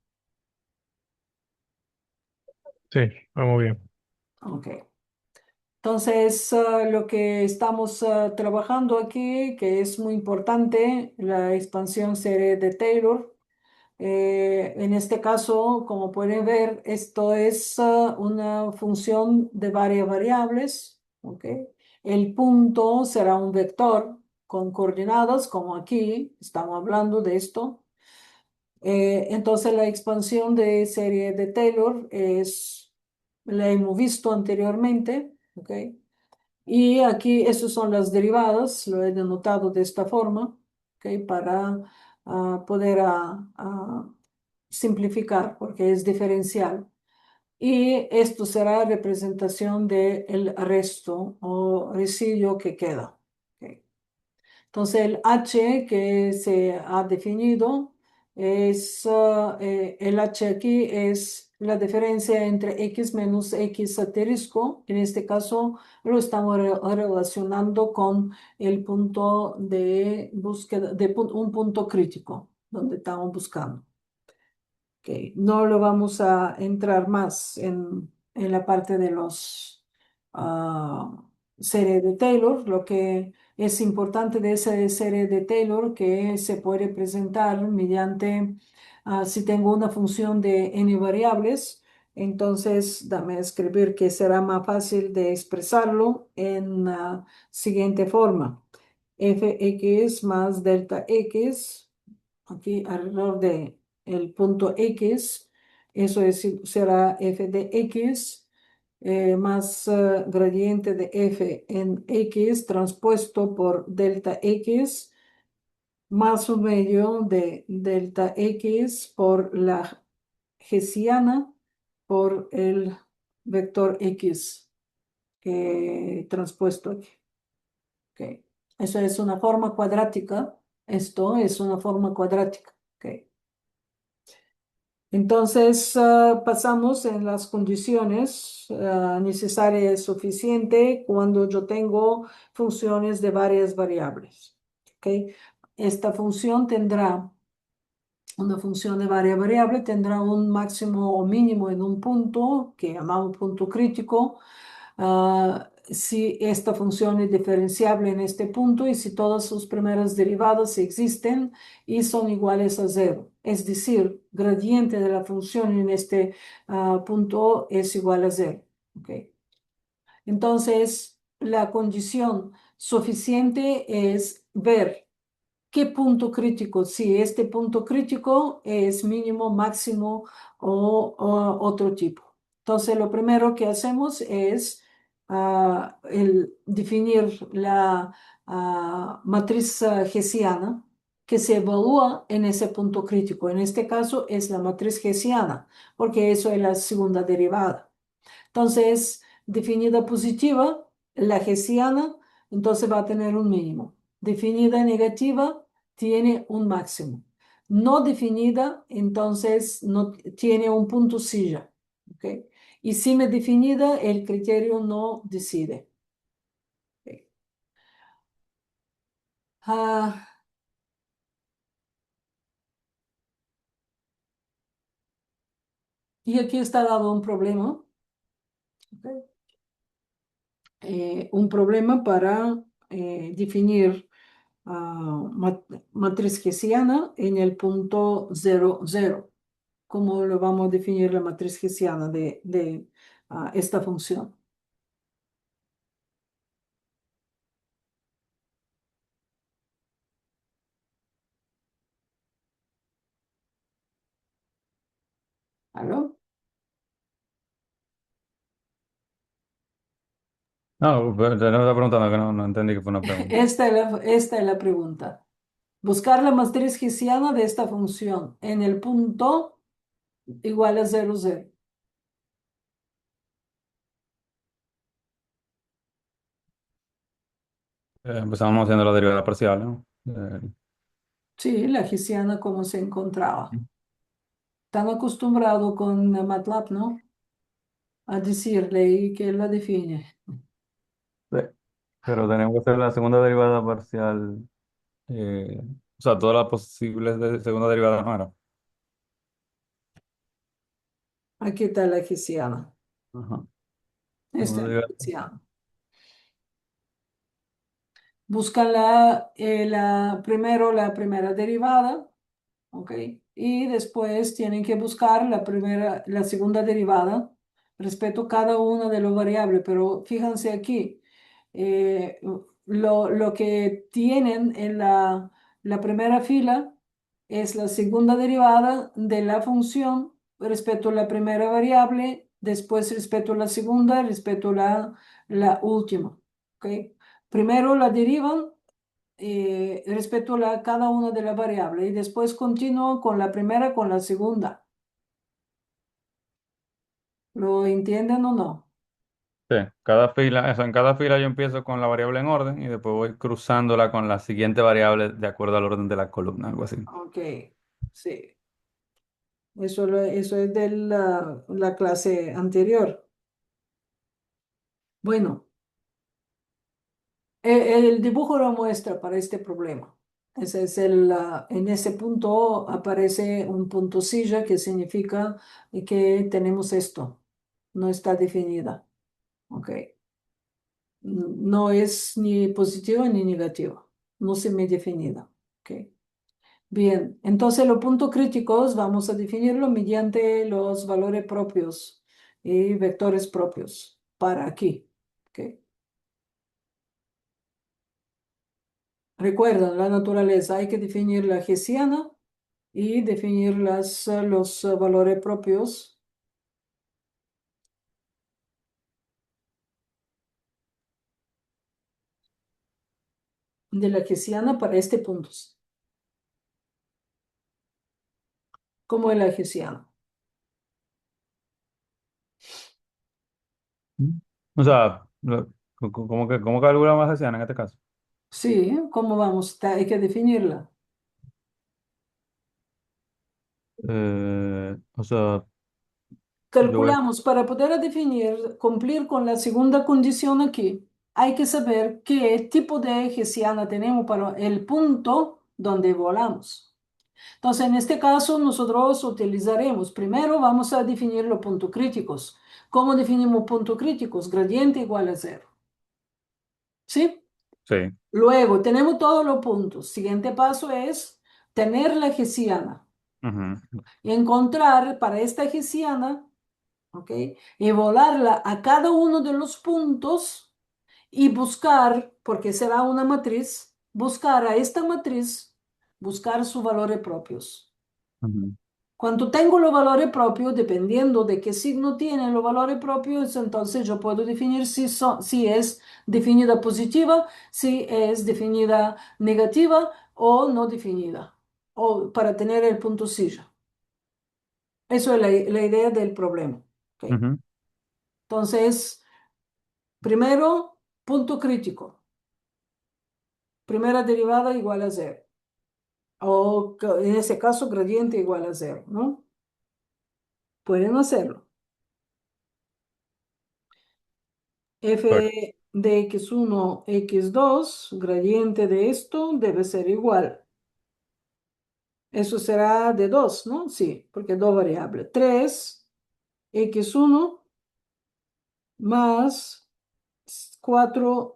Sí, vamos bien. Ok. Entonces, lo que estamos trabajando aquí, que es muy importante, la expansión serie de Taylor. En este caso, como pueden ver, esto es una función de varias variables. ¿Ok? El punto será un vector con coordenadas, como aquí estamos hablando de esto. Entonces, la expansión de serie de Taylor la hemos visto anteriormente. ¿Ok? Y aquí, estas son las derivadas, lo he denotado de esta forma, ¿ok? Para poder simplificar, porque es diferencial. Y esto será representación del resto o residuo que queda. ¿Ok? Entonces, el H que se ha definido el H aquí es la diferencia entre X menos X asterisco. En este caso, lo estamos relacionando con el punto de búsqueda, un punto crítico, donde estamos buscando. Okay. No lo vamos a entrar más en la parte de los serie de Taylor. Lo que es importante de esa serie de Taylor que se puede presentar mediante, si tengo una función de n variables, entonces dame a escribir que será más fácil de expresarlo en la siguiente forma. Fx más delta x, aquí alrededor de el punto X, eso será f de X más gradiente de f en X transpuesto por delta X más un medio de delta X por la hessiana por el vector X que transpuesto aquí. Okay. Eso es una forma cuadrática. Esto es una forma cuadrática. Okay. Entonces, pasamos en las condiciones necesarias y suficiente cuando yo tengo funciones de varias variables. ¿Ok? Esta función tendrá, una función de variable tendrá un máximo o mínimo en un punto que llamamos punto crítico. Si esta función es diferenciable en este punto y si todas sus primeras derivadas existen y son iguales a cero. Es decir, gradiente de la función en este punto es igual a cero. ¿Ok? Entonces, la condición suficiente es ver qué punto crítico, si este punto crítico es mínimo, máximo o otro tipo. Entonces, lo primero que hacemos es definir la matriz hessiana que se evalúa en ese punto crítico. En este caso es la matriz hessiana, porque eso es la segunda derivada. Entonces, definida positiva, la hessiana, entonces va a tener un mínimo Definida negativa tiene un máximo. No definida, entonces no tiene un punto silla. ¿Ok? Y si me definida, el criterio no decide. ¿Ok? Ah, y aquí está dado un problema. ¿Ok? Un problema para definir matriz hessiana en el punto 0, 0. ¿Cómo lo vamos a definir la matriz hessiana de esta función? ¿Aló? No, pero te lo estaba preguntando que no entendí que fue una pregunta. Esta es la pregunta. Buscar la matriz hessiana de esta función en el punto igual a 0, 0. Empezamos haciendo la derivada parcial, ¿no? Sí, la hessiana como se encontraba. Tan acostumbrado con MATLAB, ¿no? A decirle y que la define. Sí. Pero tenemos que hacer la segunda derivada parcial, o sea, todas las posibles de segunda derivada nueva. Aquí está la hessiana. Ajá. Esta Segunda es la derivada. hessiana. Buscan primero la primera derivada, ¿ok? Y después tienen que buscar la segunda derivada respecto a cada una de las variables. Pero fíjense aquí, eh, lo que tienen en la primera fila es la segunda derivada de la función respecto a la primera variable, después respecto a la segunda, respecto a la última, ¿ok? Primero la derivan respecto a cada una de las variables y después continúo con la primera, con la segunda. ¿Lo entienden o no? Sí, cada fila, eso, en cada fila yo empiezo con la variable en orden y después voy cruzándola con la siguiente variable de acuerdo al orden de la columna, algo así. Ok, sí. Eso es de la clase anterior. Bueno, el dibujo lo muestra para este problema. Ese es en ese punto aparece un punto silla que significa que tenemos esto. No está definida. Ok. No es ni positiva ni negativa. No se me definida. Ok. Bien, entonces los puntos críticos vamos a definirlo mediante los valores propios y vectores propios para aquí. Ok. Recuerdan la naturaleza, hay que definir la hessiana y definir los valores propios de la hessiana para este punto. ¿Cómo es la hessiana? Mm. O sea, ¿cómo calculamos hessian en este caso? Sí, ¿cómo vamos? Hay que definirla. O sea, yo voy. Calculamos para poder definir, cumplir con la segunda condición aquí. Hay que saber qué tipo de hessiana tenemos para el punto donde volamos. Entonces, en este caso, nosotros utilizaremos, primero vamos a definir los puntos críticos. ¿Cómo definimos puntos críticos? Gradiente igual a cero. ¿Sí? Sí. Luego, tenemos todos los puntos. Siguiente paso es tener la hessiana Ujú, y encontrar para esta hessiana, ¿ok? Y volarla a cada uno de los puntos y buscar, porque será una matriz, buscar a esta matriz, buscar sus valores propios. ujú, Cuando tengo los valores propios, dependiendo de qué signo tienen los valores propios, entonces yo puedo definir si es definida positiva, si es definida negativa o no definida, o para tener el punto silla. Eso es la idea del problema. ¿Ok? ujú. Entonces, primero, punto crítico. primera derivada igual a cero. O en ese caso, gradiente igual a cero, ¿no? Pueden hacerlo. F Correcto. de x1, x2, gradiente de esto debe ser igual. Eso será de 2, ¿no? Sí, porque dos variables. 3x1 más 4x1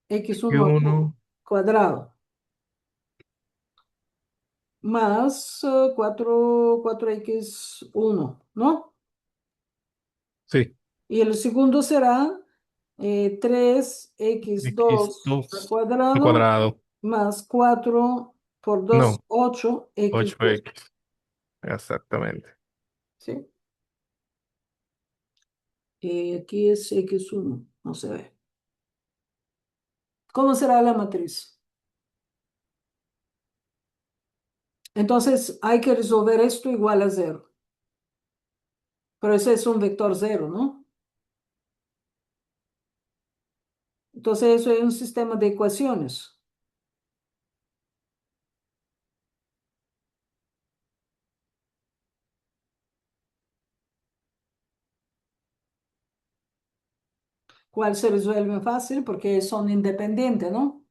Y uno, cuadrado más 4x1, ¿no? sí, Y el segundo será 3x2 al X2 al cuadrado cuadrado. más 4 por 2, No, 8x2, 8X. Exactamente. ¿sí? Aquí es x1, no se ve. ¿Cómo será la matriz? Entonces hay que resolver esto igual a cero. Pero ese es un vector cero, ¿no? Entonces eso es un sistema de ecuaciones. ¿Cuál se resuelve fácil? Porque son independientes, ¿no?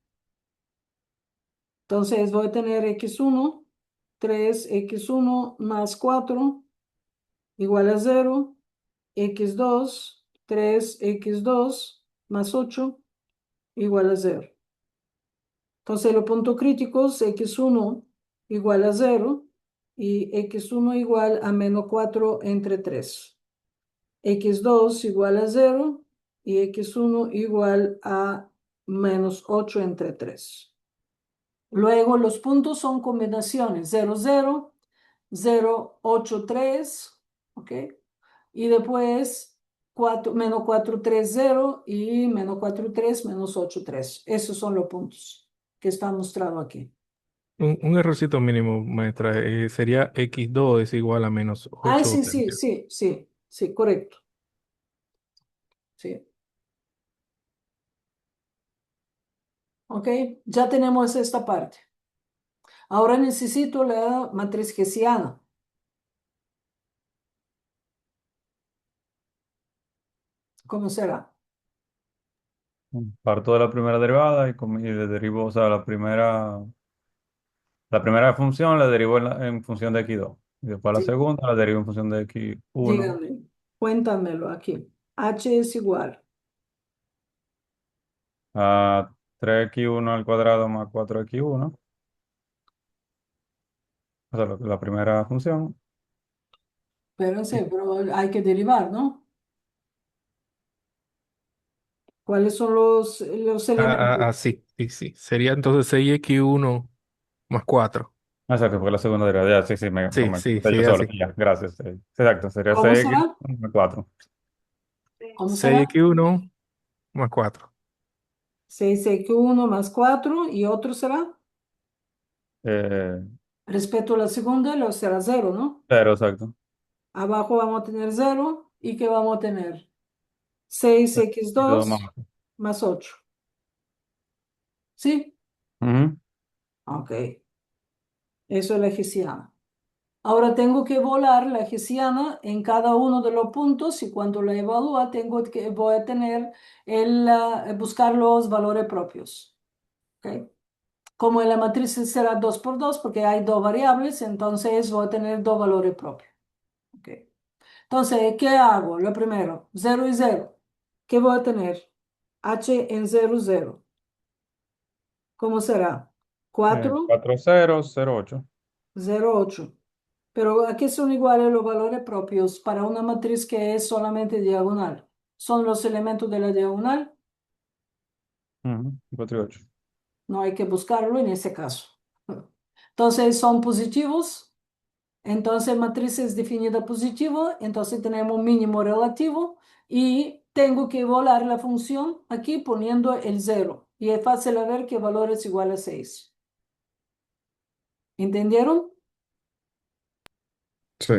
Entonces voy a tener x1, 3x1 más 4 igual a cero, x2, 3x2 más 8 igual a cero. Entonces los puntos críticos, x1 igual a cero y x1 igual a menos 4 entre 3. X2 igual a cero y x1 igual a menos 8 entre 3. Luego los puntos son combinaciones 0, 0, 0, 8, 3, ¿ok? Y después 4, menos 4, 3, 0 y menos 4, 3, menos 8, 3. Esos son los puntos que están mostrados aquí. Un errorcito mínimo, maestra. Sería X2 es igual a menos Ah, 8. sí, sí, sí, sí, sí, correcto. Sí, ¿ok? Ya tenemos esta parte. Ahora necesito la matriz hessiana. ¿Cómo será? Parto de la primera derivada y le derivo, o sea, la primera función la derivo en función de x2. Y después la Sí, segunda la derivo en función de x1 dígame, cuéntamelo aquí. H es igual. a 3x1 al cuadrado más 4x1. O sea, la primera función. Pero sí, pero hay que derivar, ¿no? ¿Cuáles son los elementos? Sí, sí, sí. Sería entonces 6X1 más 4. Exacto, porque la segunda derivada. Ya, sí, sí, Sí, me sí, conté yo sí, solo. así. Ya, gracias. Exacto, sería ¿Cómo 6x será? más 4. ¿Cómo será? 6X1 más 4. 6x1 más 4 y otro será, Eh, respecto a la segunda, lo será cero, ¿no? pero exacto. Abajo vamos a tener cero y ¿qué vamos a tener? Y dos más. 6x2 más 8. ¿Sí? Ujú. Ok, eso es la hessiana. Ahora tengo que volar la hessiana en cada uno de los puntos y cuando la evalúa voy a tener buscar los valores propios. ¿Ok? Como en la matriz será 2 por 2 porque hay dos variables, entonces voy a tener dos valores propios. ¿Ok? Entonces, ¿qué hago? Lo primero, cero y cero. ¿Qué voy a tener? H en cero, cero. ¿Cómo será? 4, 4, 0, 0, 8. 0, 8. Pero aquí son iguales los valores propios para una matriz que es solamente diagonal. Son los elementos de la diagonal, 4 y 8. no hay que buscarlo en ese caso. Entonces son positivos, entonces matriz es definida positivo, entonces tenemos mínimo relativo y tengo que volar la función aquí poniendo el cero. Y es fácil a ver que valor es igual a 6. ¿Entendieron? Sí.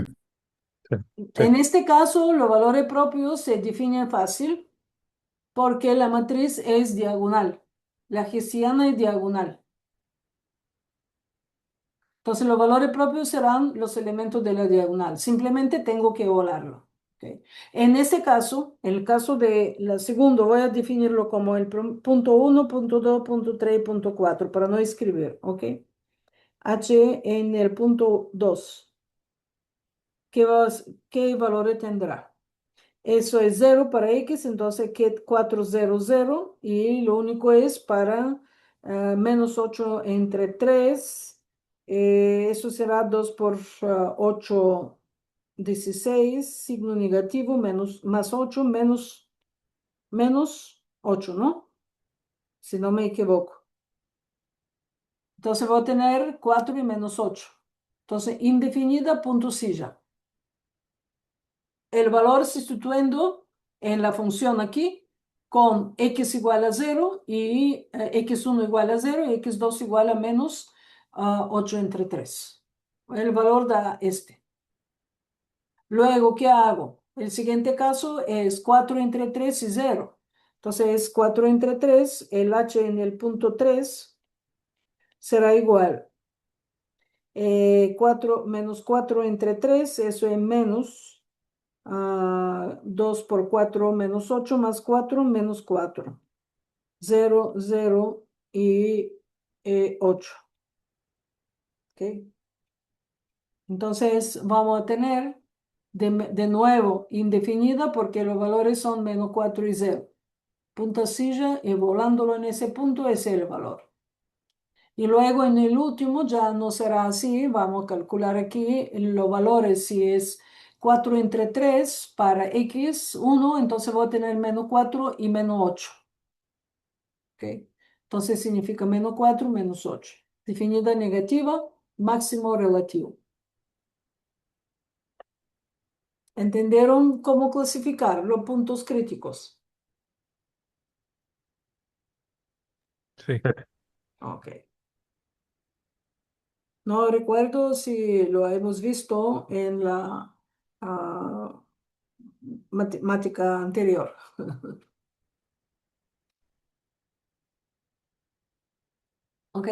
Sí, sí. En este caso, los valores propios se definen fácil. porque la matriz es diagonal. La hessiana es diagonal. Entonces los valores propios serán los elementos de la diagonal. Simplemente tengo que volarlo. ¿Ok? En este caso, el caso de la segunda, voy a definirlo como el punto 1, punto 2, punto 3, punto 4, para no escribir. ¿Ok? H en el punto 2. ¿Qué valores tendrá? Eso es 0 para X, entonces que 4, 0, 0. Y lo único es para menos 8 entre 3. Eso será 2 por 8, 16. Signo negativo, menos, más 8, menos 8, ¿no? Si no me equivoco. Entonces voy a tener 4 y menos 8. Entonces, indefinida, punto silla. El valor sustituyendo en la función aquí con x igual a 0 y x1 igual a 0 y x2 igual a menos 8 entre 3. El valor da este. Luego, ¿qué hago? El siguiente caso es 4 entre 3 y 0. Entonces, 4 entre 3, el h en el punto 3 será igual. 4 menos 4 entre 3, eso es menos 2 por 4 menos 8 más 4 menos 4. 0, 0 y 8. ¿Ok? Entonces vamos a tener de nuevo indefinida porque los valores son menos 4 y 0. Punta silla y volándolo en ese punto es el valor. Y luego en el último ya no será así. Vamos a calcular aquí los valores. Si es 4 entre 3 para x1, entonces voy a tener menos 4 y menos 8. ¿Ok? Entonces significa menos 4 menos 8. Definida negativa, máximo relativo. ¿Entendieron cómo clasificar los puntos críticos? Sí. Ok. No recuerdo si lo hemos visto en la ah, matemática anterior. Ok.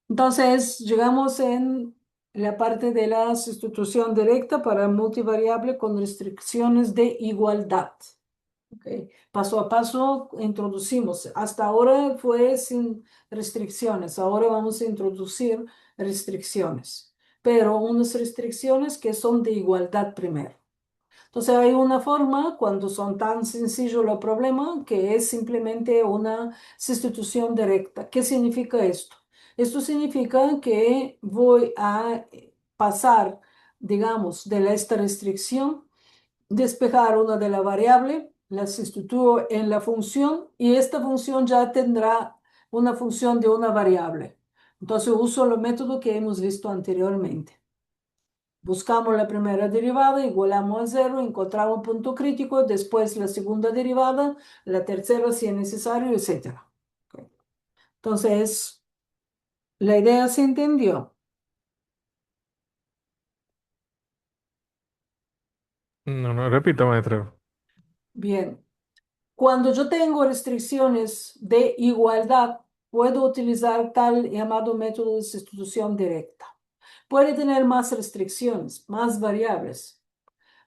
Entonces, llegamos en la parte de la sustitución directa para multivariable con restricciones de igualdad. Ok. Paso a paso introducimos. Hasta ahora fue sin restricciones. Ahora vamos a introducir restricciones, pero unas restricciones que son de igualdad primero. Entonces hay una forma cuando son tan sencillos los problemas que es simplemente una sustitución directa. ¿Qué significa esto? Esto significa que voy a pasar, digamos, de esta restricción, despejar una de la variable, la sustituyo en la función y esta función ya tendrá una función de una variable. Entonces uso el método que hemos visto anteriormente. Buscamos la primera derivada, igualamos a 0, encontramos un punto crítico, después la segunda derivada, la tercera si es necesario, etc. Ok. Entonces, la idea se entendió. No, no, repito, maestro. Bien. Cuando yo tengo restricciones de igualdad, puedo utilizar tal llamado método de sustitución directa. Puede tener más restricciones, más variables.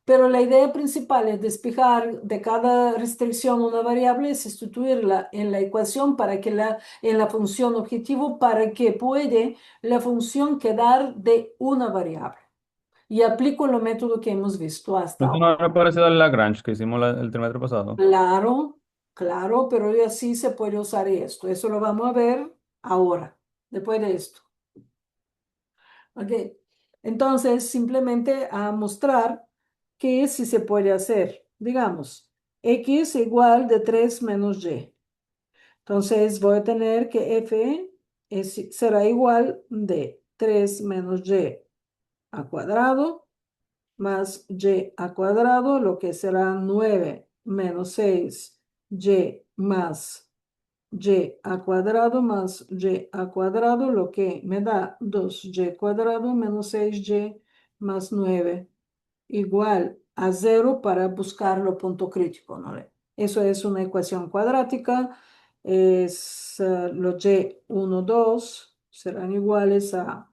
Pero la idea principal es despejar de cada restricción una variable y sustituirla en la ecuación en la función objetivo para que puede la función quedar de una variable. Y aplico el método que hemos visto hasta Esto ahora. no me parecido al Lagrange que hicimos el trimestre pasado. Claro, claro, pero así se puede usar esto. Eso lo vamos a ver ahora, después de esto. Ok. Entonces, simplemente a mostrar que sí se puede hacer. Digamos, x igual de 3 menos y. Entonces, voy a tener que f será igual de 3 menos y a cuadrado más y a cuadrado, lo que será 9 menos 6 y más y a cuadrado más y a cuadrado, lo que me da 2y cuadrado menos 6y más 9 igual a 0 para buscar lo punto crítico, ¿no? Eso es una ecuación cuadrática. Es, los y 2 serán iguales a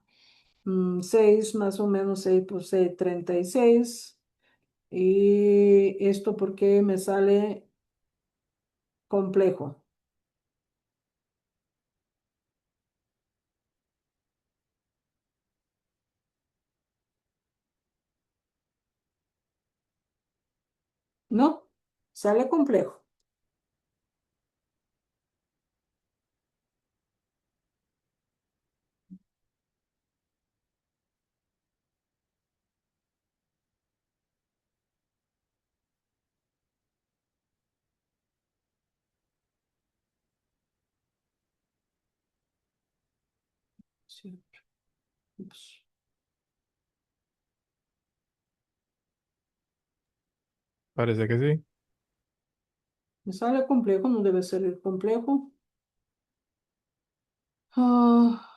6 más o menos 6 por 6, 36. Y esto porque me sale complejo. ¿No? Sale complejo. Sí. Ups. Parece que sí. Me sale complejo, no debe ser complejo. Ah,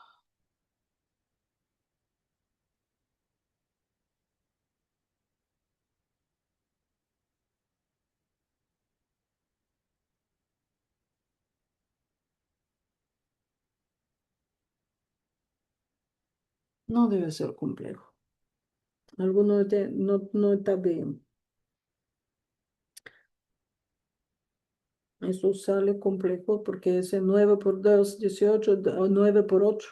no debe ser complejo. Alguno no está bien. Eso sale complejo porque es 9 por 2, 18, o 9 por 8.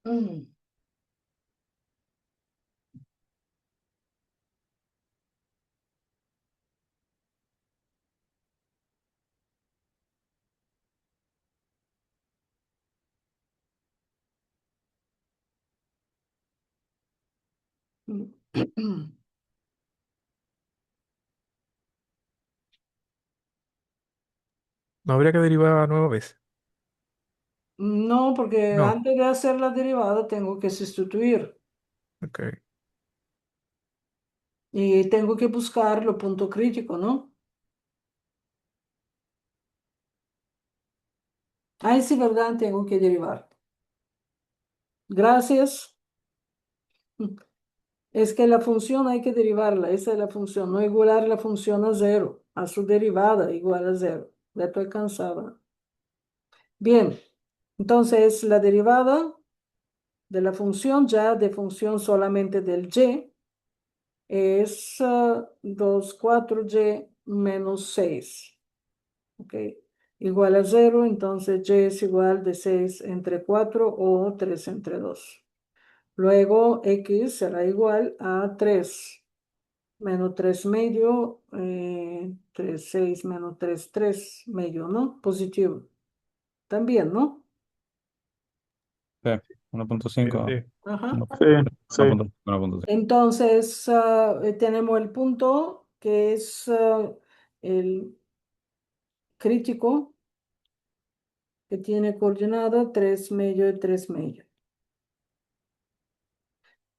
Mm. No habría que derivar nueva vez. No, porque No. antes de hacer la derivada tengo que sustituir Ok. y tengo que buscar lo punto crítico, ¿no? Ahí sí, ¿verdad? Tengo que derivar. Gracias. Es que la función hay que derivarla, esa es la función, no igualar la función a cero, a su derivada igual a cero. Ya estoy cansada. Bien, entonces la derivada de la función ya de función solamente del y es 2, 4y menos 6. ¿Ok? Igual a cero, entonces y es igual de 6 entre 4 o 3 entre 2. Luego x será igual a 3 menos 3 medio, 3, 6 menos 3, 3 medio, ¿no? Positivo. También, ¿no? Sí, Sí, 1.5, sí. Ajá. Sí, sí. 1.5, 1.5. Entonces, tenemos el punto que es el crítico, que tiene coordenada 3 medio y 3 medio.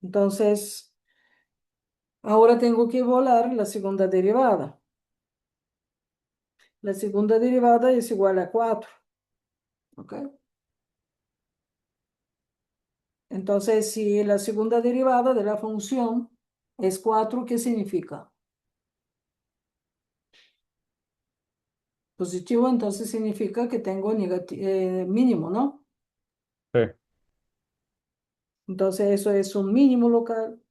Entonces, ahora tengo que volar la segunda derivada. La segunda derivada es igual a 4. ¿Ok? Entonces, si la segunda derivada de la función es 4, ¿qué significa? Positivo, entonces significa que tengo mínimo, ¿no? Sí, Entonces, eso es un mínimo local.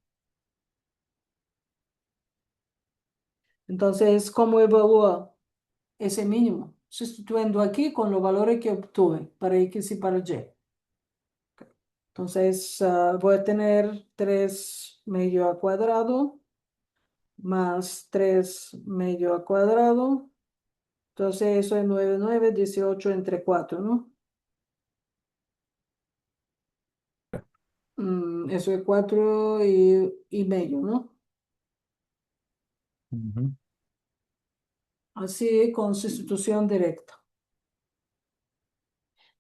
Entonces, ¿cómo evalúo ese mínimo? Sustituyendo aquí con los valores que obtuve para X y para Y. Entonces, voy a tener 3 medio a cuadrado más 3 medio a cuadrado. Entonces, eso es 9, 9, 18 entre 4, ¿no? Eso es 4 y medio, ¿no? ujú, Así con sustitución directa.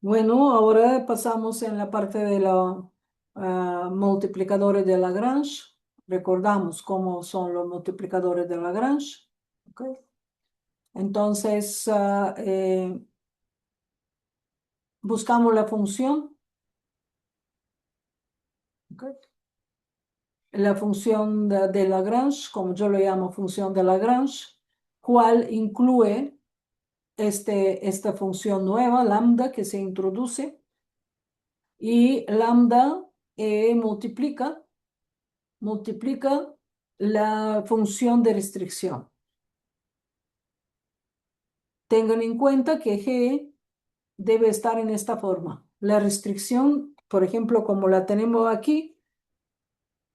Bueno, ahora pasamos en la parte de los multiplicadores de Lagrange. Recordamos cómo son los multiplicadores de Lagrange. ¿Ok? Entonces, buscamos la función. ¿Ok? la función de Lagrange, como yo lo llamo función de Lagrange, cual incluye esta función nueva, lambda, que se introduce, y lambda multiplica la función de restricción. Tengan en cuenta que G debe estar en esta forma. La restricción, por ejemplo, como la tenemos aquí,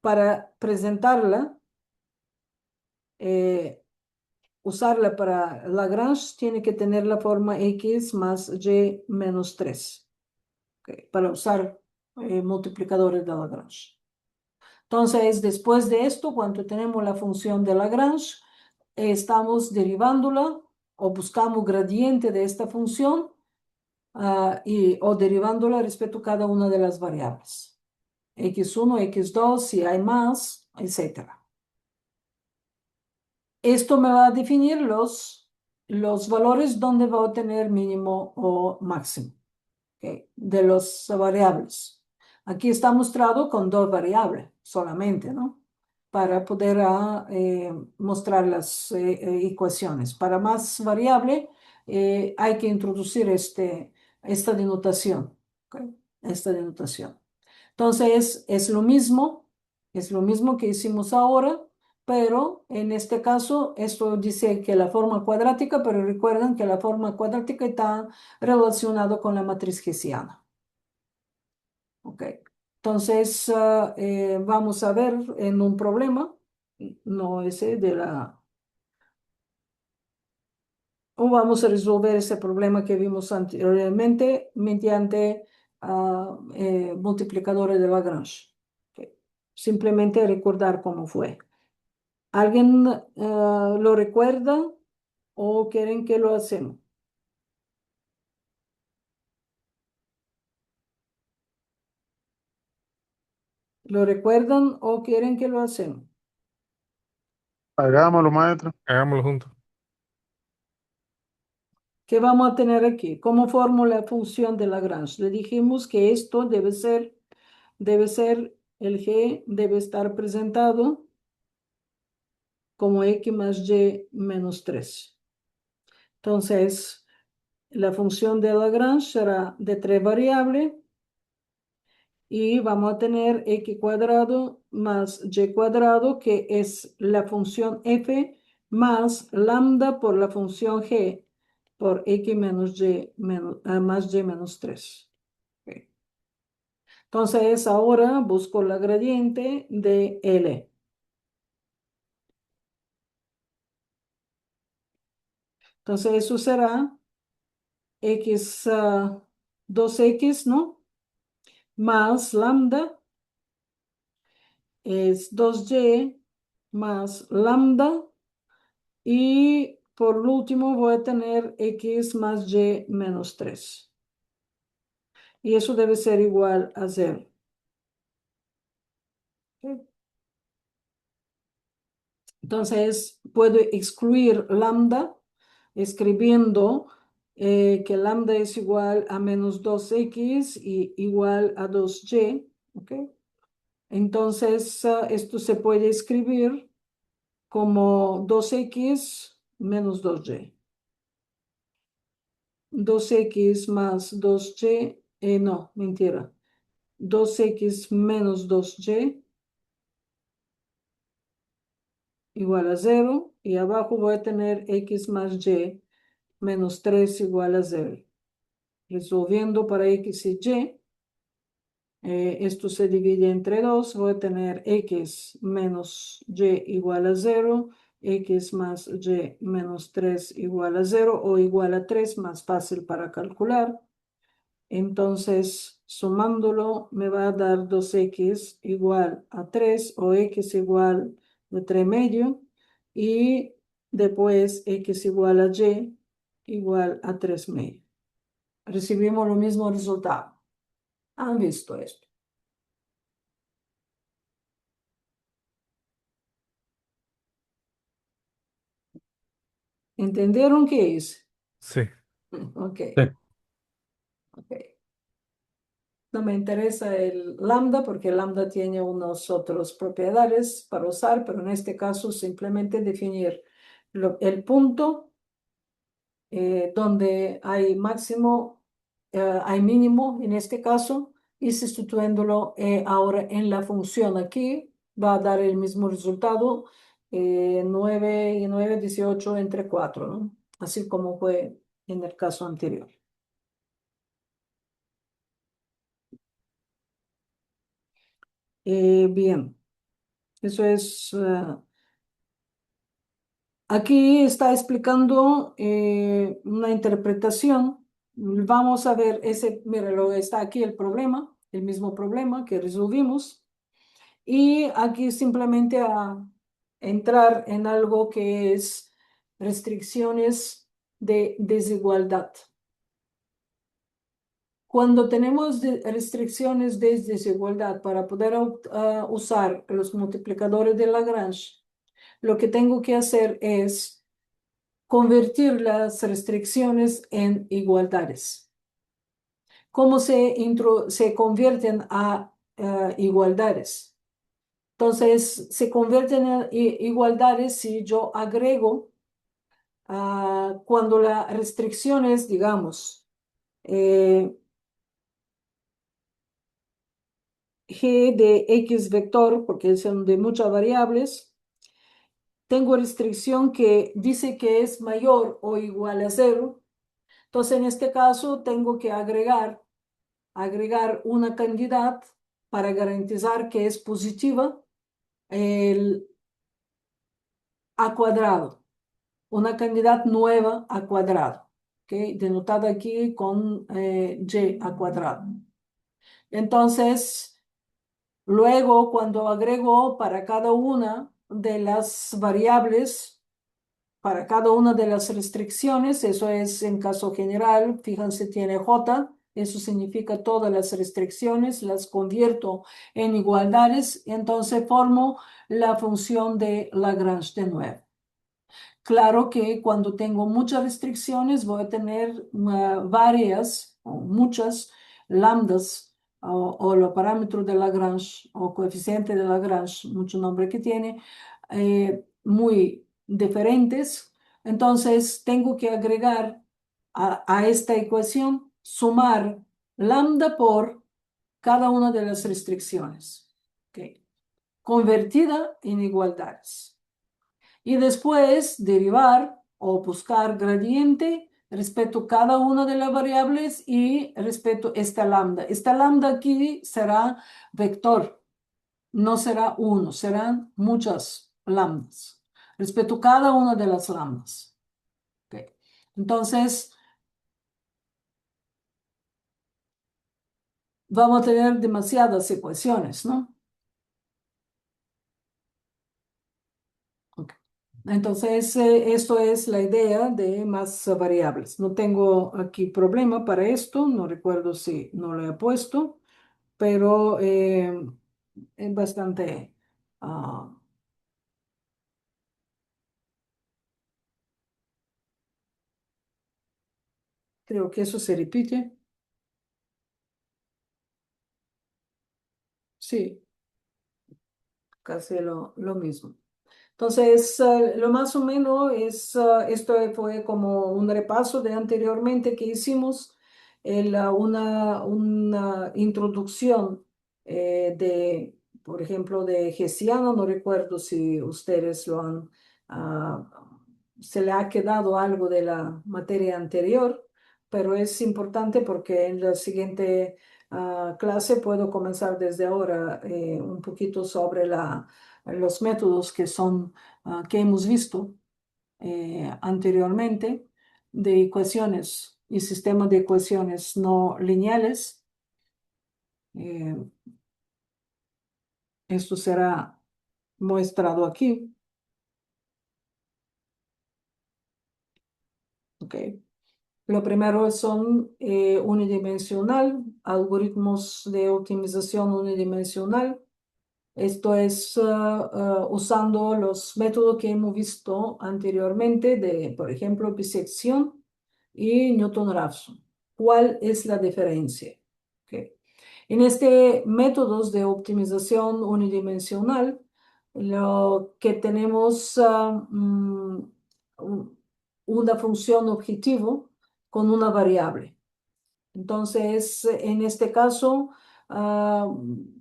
para presentarla, usarla para Lagrange, tiene que tener la forma x más y menos 3, para usar multiplicadores de Lagrange. Entonces, después de esto, cuando tenemos la función de Lagrange, estamos derivándola o buscamos gradiente de esta función o derivándola respecto a cada una de las variables. X1, X2, si hay más, etcétera. Esto me va a definir los valores donde va a tener mínimo o máximo, de las variables. Aquí está mostrado con dos variables solamente, ¿no? Para poder mostrar las ecuaciones. Para más variable hay que introducir esta denotación, ¿ok? Esta denotación. Entonces es lo mismo que hicimos ahora, pero en este caso esto dice que la forma cuadrática, pero recuerden que la forma cuadrática está relacionado con la matriz hessiana. Ok. Entonces vamos a ver en un problema, no ese de la... O vamos a resolver ese problema que vimos anteriormente mediante multiplicadores de Lagrange. Ok. Simplemente recordar cómo fue. ¿Alguien lo recuerda o quieren que lo hacemos? ¿Lo recuerdan o quieren que lo hacemos? Hagámoslo, maestro. Hagámoslo juntos. ¿Qué vamos a tener aquí? ¿Cómo formo la función de Lagrange? Le dijimos que esto debe ser, el G debe estar presentado como X más Y menos 3. Entonces, la función de Lagrange será de 3 variables y vamos a tener X cuadrado más Y cuadrado, que es la función F más lambda por la función G por X menos Y más Y menos 3. Ok. Entonces, ahora busco la gradiente de L. Entonces, eso será X, 2X, ¿no? Más lambda es 2Y más lambda. Y por último voy a tener X más Y menos 3. Y eso debe ser igual a 0. ¿Ok? Entonces, puedo excluir lambda escribiendo que lambda es igual a menos 2X y igual a 2Y. ¿Ok? Entonces, esto se puede escribir como 2X menos 2Y. 2X más 2Y, no, mentira. 2X menos 2Y igual a 0. Y abajo voy a tener X más Y menos 3 igual a 0. Resolviendo para X y Y, esto se divide entre 2. Voy a tener X menos Y igual a 0. X más Y menos 3 igual a 0 o igual a 3, más fácil para calcular. Entonces, sumándolo, me va a dar 2X igual a 3 o X igual a 3 medio. Y después X igual a Y igual a 3 medio. Recibimos lo mismo resultado. ¿Han visto esto? ¿Entendieron qué es? Sí. Ok, Sí. ok. No me interesa el lambda porque el lambda tiene unas otras propiedades para usar, pero en este caso simplemente definir el punto donde hay máximo, hay mínimo en este caso, y sustituyéndolo ahora en la función aquí, va a dar el mismo resultado, 9 y 9, 18 entre 4, ¿no? Así como fue en el caso anterior. Bien, eso es... aquí está explicando una interpretación. Vamos a ver ese, mira, está aquí el problema, el mismo problema que resolvimos. Y aquí simplemente a entrar en algo que es restricciones de desigualdad. Cuando tenemos restricciones de desigualdad para poder usar los multiplicadores de Lagrange, lo que tengo que hacer es convertir las restricciones en igualdades. ¿Cómo se convierten a igualdades? Entonces, se convierten en igualdades si yo agrego, cuando la restricción es, digamos, g de x vector, porque son de muchas variables, tengo restricción que dice que es mayor o igual a 0. Entonces, en este caso, tengo que agregar una cantidad para garantizar que es positiva, el a cuadrado, una cantidad nueva a cuadrado, ¿ok? Denotada aquí con y a cuadrado. Entonces, luego cuando agrego para cada una de las variables, para cada una de las restricciones, eso es en caso general, fíjense, tiene J, eso significa todas las restricciones, las convierto en igualdades, y entonces formo la función de Lagrange de nuevo. Claro que cuando tengo muchas restricciones voy a tener varias o muchas lambdas o los parámetros de Lagrange o coeficiente de Lagrange, mucho nombre que tiene, muy diferentes. Entonces tengo que agregar a esta ecuación, sumar lambda por cada una de las restricciones, ¿ok? Convertida en igualdades. Y después derivar o buscar gradiente respecto a cada una de las variables y respecto a esta lambda. Esta lambda aquí será vector, no será uno, serán muchas lambdas respecto a cada una de las lambdas. Okay. Entonces, vamos a tener demasiadas ecuaciones, ¿no? Okay. Entonces, esto es la idea de más variables. No tengo aquí problema para esto, no recuerdo si no lo he puesto, pero es bastante... creo que eso se repite. Sí, casi lo mismo. Entonces, lo más o menos es, esto fue como un repaso de anteriormente que hicimos, una introducción por ejemplo, de Hessiano, no recuerdo si ustedes ah, se le ha quedado algo de la materia anterior, pero es importante porque en la siguiente clase puedo comenzar desde ahora un poquito sobre los métodos que son, que hemos visto anteriormente de ecuaciones y sistemas de ecuaciones no lineales. Eh, esto será mostrado aquí. Ok. Lo primero son unidimensional, algoritmos de optimización unidimensional. Esto es usando los métodos que hemos visto anteriormente de, por ejemplo, bisección y Newton-Raphson. ¿Cuál es la diferencia? Okay. En este métodos de optimización unidimensional, lo que tenemos un- una función objetivo con una variable. Entonces, en este caso, ah,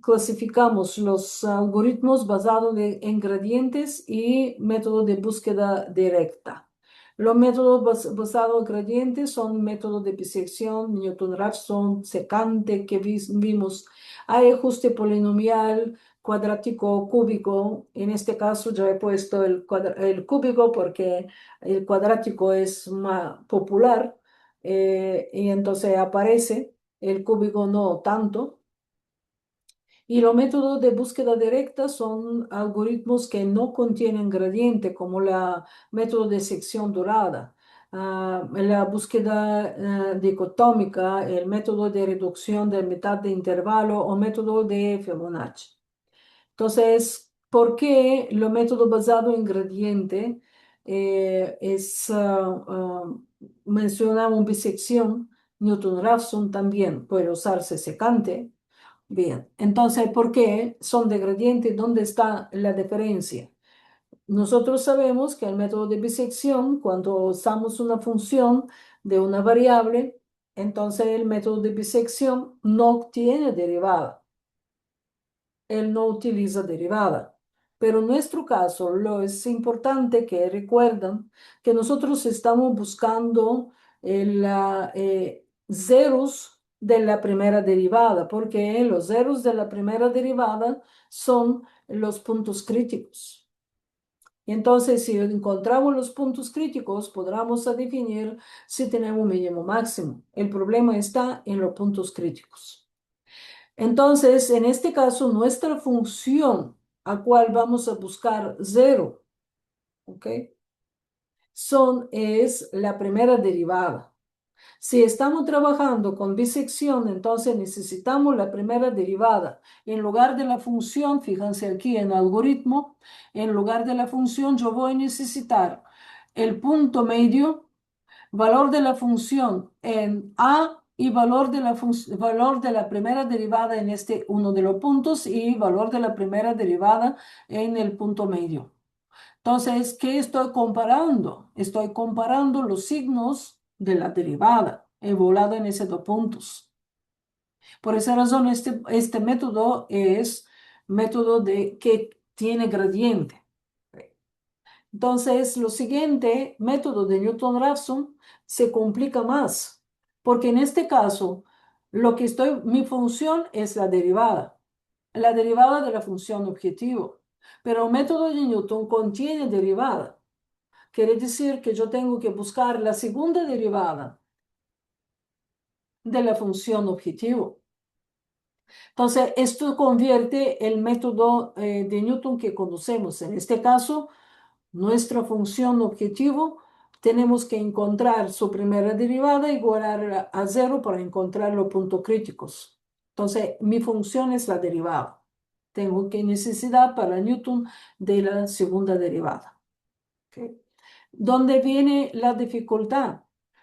clasificamos los algoritmos basados en gradientes y método de búsqueda directa. Los métodos basados en gradientes son métodos de bisección, Newton-Raphson, secante que vimos. Hay ajuste polinomial, cuadrático, cúbico. En este caso ya he puesto el cúbico porque el cuadrático es más popular y entonces aparece el cúbico no tanto. Y los métodos de búsqueda directa son algoritmos que no contienen gradiente, como el método de sección dorada, la búsqueda dicotómica, el método de reducción de mitad de intervalo o método de Fibonacci. Entonces, ¿por qué los métodos basados en gradiente mencionamos bisección? Newton-Raphson también puede usarse secante. Bien, entonces, ¿por qué son de gradiente? ¿Dónde está la diferencia? Nosotros sabemos que el método de bisección, cuando usamos una función de una variable, entonces el método de bisección no tiene derivada. Él no utiliza derivada. Pero en nuestro caso, lo es importante que recuerden que nosotros estamos buscando ceros de la primera derivada, porque los ceros de la primera derivada son los puntos críticos. Y entonces, si encontramos los puntos críticos, podremos definir si tenemos un mínimo máximo. El problema está en los puntos críticos. Entonces, en este caso, nuestra función a cual vamos a buscar cero, ¿ok? Es la primera derivada. Si estamos trabajando con bisección, entonces necesitamos la primera derivada. En lugar de la función, fíjense aquí en el algoritmo, en lugar de la función yo voy a necesitar el punto medio, valor de la función en A y valor de la primera derivada en uno de los puntos y valor de la primera derivada en el punto medio. Entonces, ¿qué estoy comparando? Estoy comparando los signos de la derivada evaluada en esos dos puntos. Por esa razón, este método es método que tiene gradiente. Entonces, lo siguiente, método de Newton-Raphson, se complica más, porque en este caso, mi función es la derivada de la función objetivo, pero el método de Newton contiene derivada. Quiere decir que yo tengo que buscar la segunda derivada de la función objetivo. Entonces, esto convierte el método de Newton que conocemos. En este caso, nuestra función objetivo, tenemos que encontrar su primera derivada y igualar a cero para encontrar los puntos críticos. Entonces, mi función es la derivada. Tengo que necesidad para Newton de la segunda derivada. ¿Okay? ¿Dónde viene la dificultad?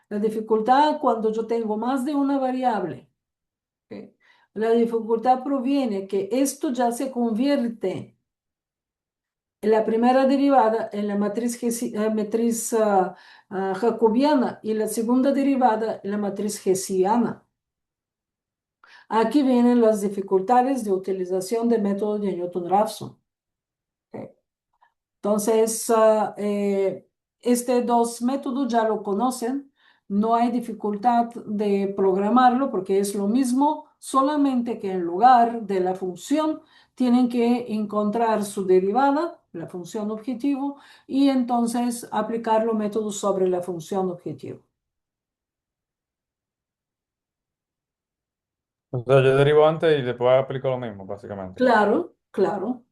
La dificultad cuando yo tengo más de una variable. ¿Okay? La dificultad proviene que esto ya se convierte la primera derivada en la matriz jacobiana y la segunda derivada en la matriz hessiana. Aquí vienen las dificultades de utilización del método de Newton-Raphson. ¿Ok? Entonces, dos métodos ya lo conocen, no hay dificultad de programarlo porque es lo mismo, solamente que en lugar de la función tienen que encontrar su derivada, la función objetivo, y entonces aplicar los métodos sobre la función objetivo. O sea, yo derivo antes y después aplico lo mismo, básicamente. Claro, claro.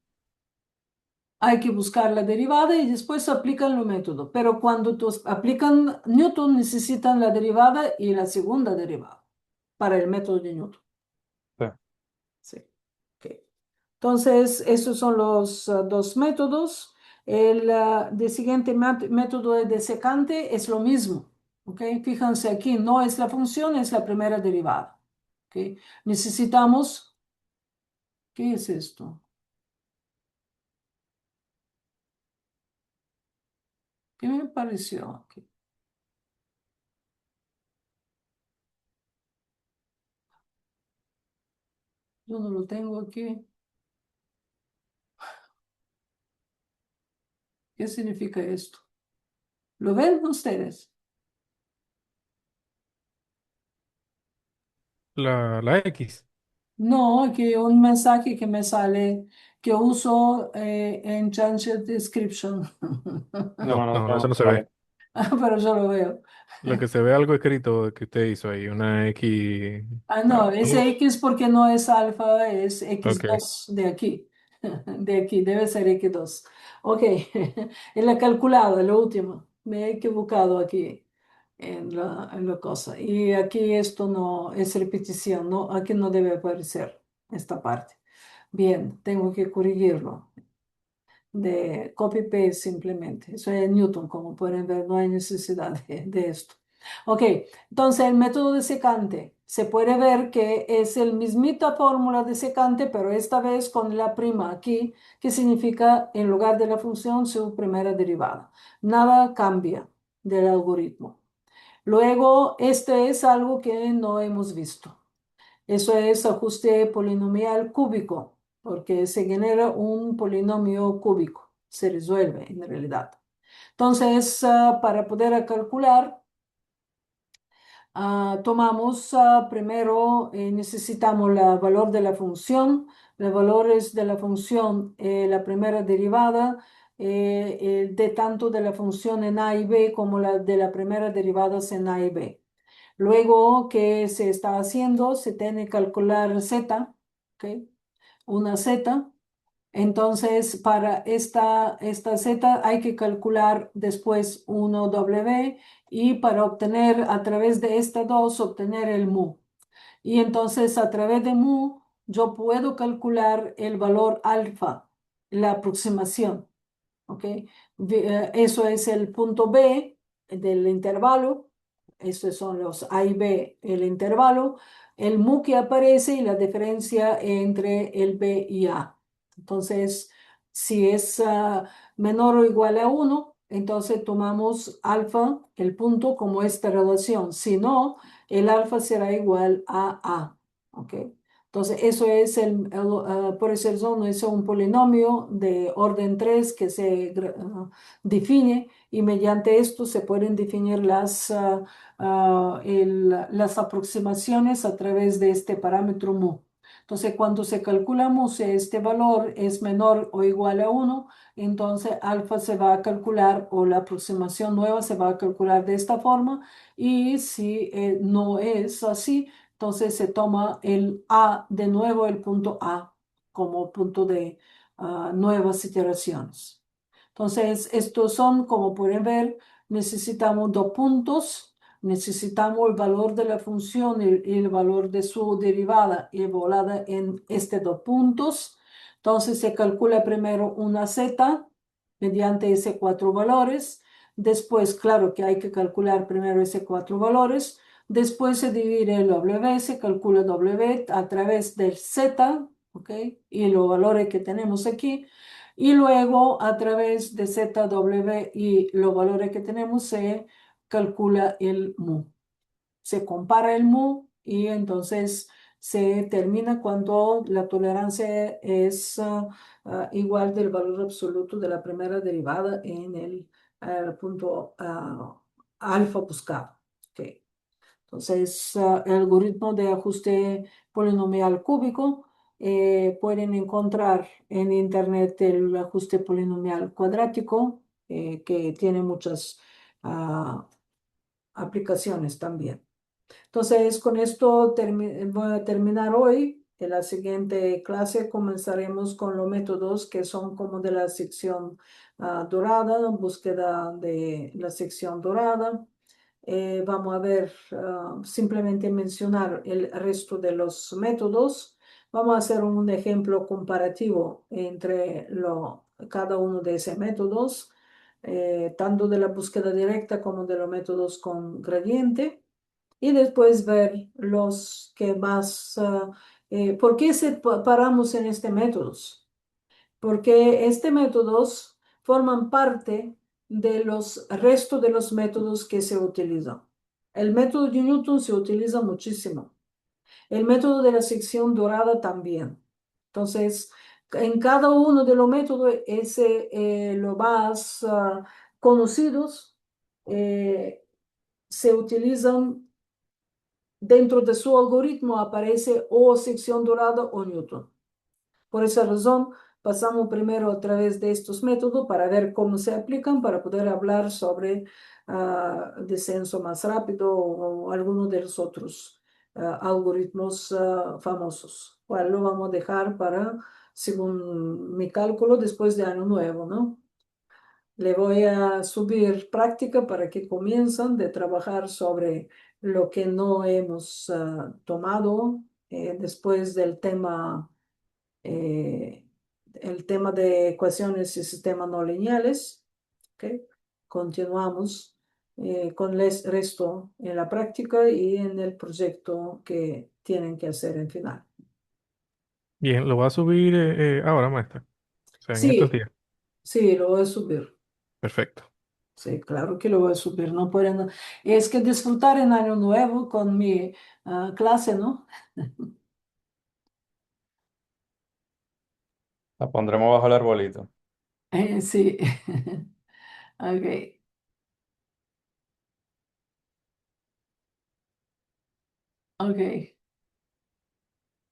Hay que buscar la derivada y después aplican los métodos. Pero cuando aplican Newton, necesitan la derivada y la segunda derivada para el método de Newton. Sí. Sí. Ok. Entonces, esos son los dos métodos. El siguiente método de secante es lo mismo. ¿Ok? Fíjense aquí, no es la función, es la primera derivada. ¿ok? Necesitamos, ¿qué es esto? ¿Qué me pareció aquí? Yo no lo tengo aquí. ¿Qué significa esto? ¿Lo ven ustedes? La X. No, aquí un mensaje que me sale que uso en Transit Description. No, No, no, no eso no se sale. ve. Pero yo lo veo. Lo que se ve algo escrito que usted hizo ahí, una X. Ah, no, ese Algo. X porque no es alfa, es Ok. X2 de aquí. De aquí, debe ser X2. Ok, en la calculada, lo último. Me he equivocado aquí en la cosa. Y aquí esto no es repetición, ¿no? Aquí no debe aparecer esta parte. Bien, tengo que corregirlo. De copy-paste simplemente. Eso es Newton, como pueden ver, no hay necesidad de esto. Ok, entonces el método de secante. Se puede ver que es el mismita fórmula de secante, pero esta vez con la prima aquí, que significa en lugar de la función su primera derivada. Nada cambia del algoritmo. Luego, este es algo que no hemos visto. Eso es ajuste polinomial cúbico, porque se genera un polinomio cúbico, se resuelve en realidad. Entonces, para poder calcular, tomamos primero, necesitamos el valor de la función, los valores de la función, la primera derivada, de tanto de la función en A y B como la de la primera derivada en A y B. Luego, ¿qué se está haciendo? Se tiene que calcular z, ¿ok? Una z. Entonces, para esta z hay que calcular después 1w y para obtener a través de esta 2, obtener el mu. Y entonces a través de mu yo puedo calcular el valor alfa, la aproximación. ¿Ok? Eso es el punto B del intervalo. Estos son los A y B, el intervalo, el mu que aparece y la diferencia entre el B y A. Entonces, si es menor o igual a 1, entonces tomamos alfa, el punto, como esta relación. Si no, el alfa será igual a A. ¿Ok? Entonces, eso es por esa razón, es un polinomio de orden 3 que se define y mediante esto se pueden definir las aproximaciones a través de este parámetro mu. Entonces, cuando se calcula mu, si este valor es menor o igual a 1, entonces alfa se va a calcular o la aproximación nueva se va a calcular de esta forma y si no es así, entonces se toma el A de nuevo, el punto A, como punto de nuevas iteraciones. Entonces, estos son, como pueden ver, necesitamos dos puntos, necesitamos el valor de la función y el valor de su derivada evaluada en estos dos puntos. Entonces, se calcula primero una z mediante ese cuatro valores. Después, claro que hay que calcular primero ese cuatro valores. Después se divide el W, se calcula W a través del Z, ¿ok? Y los valores que tenemos aquí. Y luego a través de ZW y los valores que tenemos se calcula el mu. Se compara el mu y entonces se termina cuando la tolerancia es igual del valor absoluto de la primera derivada en el punto alfa buscado. Okay. Entonces, el algoritmo de ajuste polinomial cúbico, pueden encontrar en Internet el ajuste polinomial cuadrático, que tiene muchas aplicaciones también. Entonces, con esto voy a terminar hoy. En la siguiente clase comenzaremos con los métodos que son como de la sección dorada, búsqueda de la sección dorada. Vamos a ver, simplemente mencionar el resto de los métodos. Vamos a hacer un ejemplo comparativo entre cada uno de esos métodos, tanto de la búsqueda directa como de los métodos con gradiente. y después ver los que más, ¿por qué paramos en este métodos? Porque este métodos forman parte de los restos de los métodos que se utilizan. El método de Newton se utiliza muchísimo. El método de la sección dorada también. Entonces, en cada uno de los métodos, ese, los más conocidos se utilizan dentro de su algoritmo, aparece o sección dorada o Newton. Por esa razón, pasamos primero a través de estos métodos para ver cómo se aplican, para poder hablar sobre descenso más rápido o alguno de los otros algoritmos famosos. Bueno, lo vamos a dejar para, según mi cálculo, después de Año Nuevo, ¿no? Le voy a subir práctica para que comiencen de trabajar sobre lo que no hemos tomado después del tema eh, el tema de ecuaciones y sistemas no lineales. ¿Ok? Continuamos con el resto en la práctica y en el proyecto que tienen que hacer en final. Bien, lo va a subir ahora, maestra. O sea, en estos Sí, días. sí, lo voy a subir. Perfecto. Sí, claro que lo voy a subir. No pueden, es que disfrutar en Año Nuevo con mi clase, ¿no? La pondremos bajo el arbolito. Sí. Ok. Ok.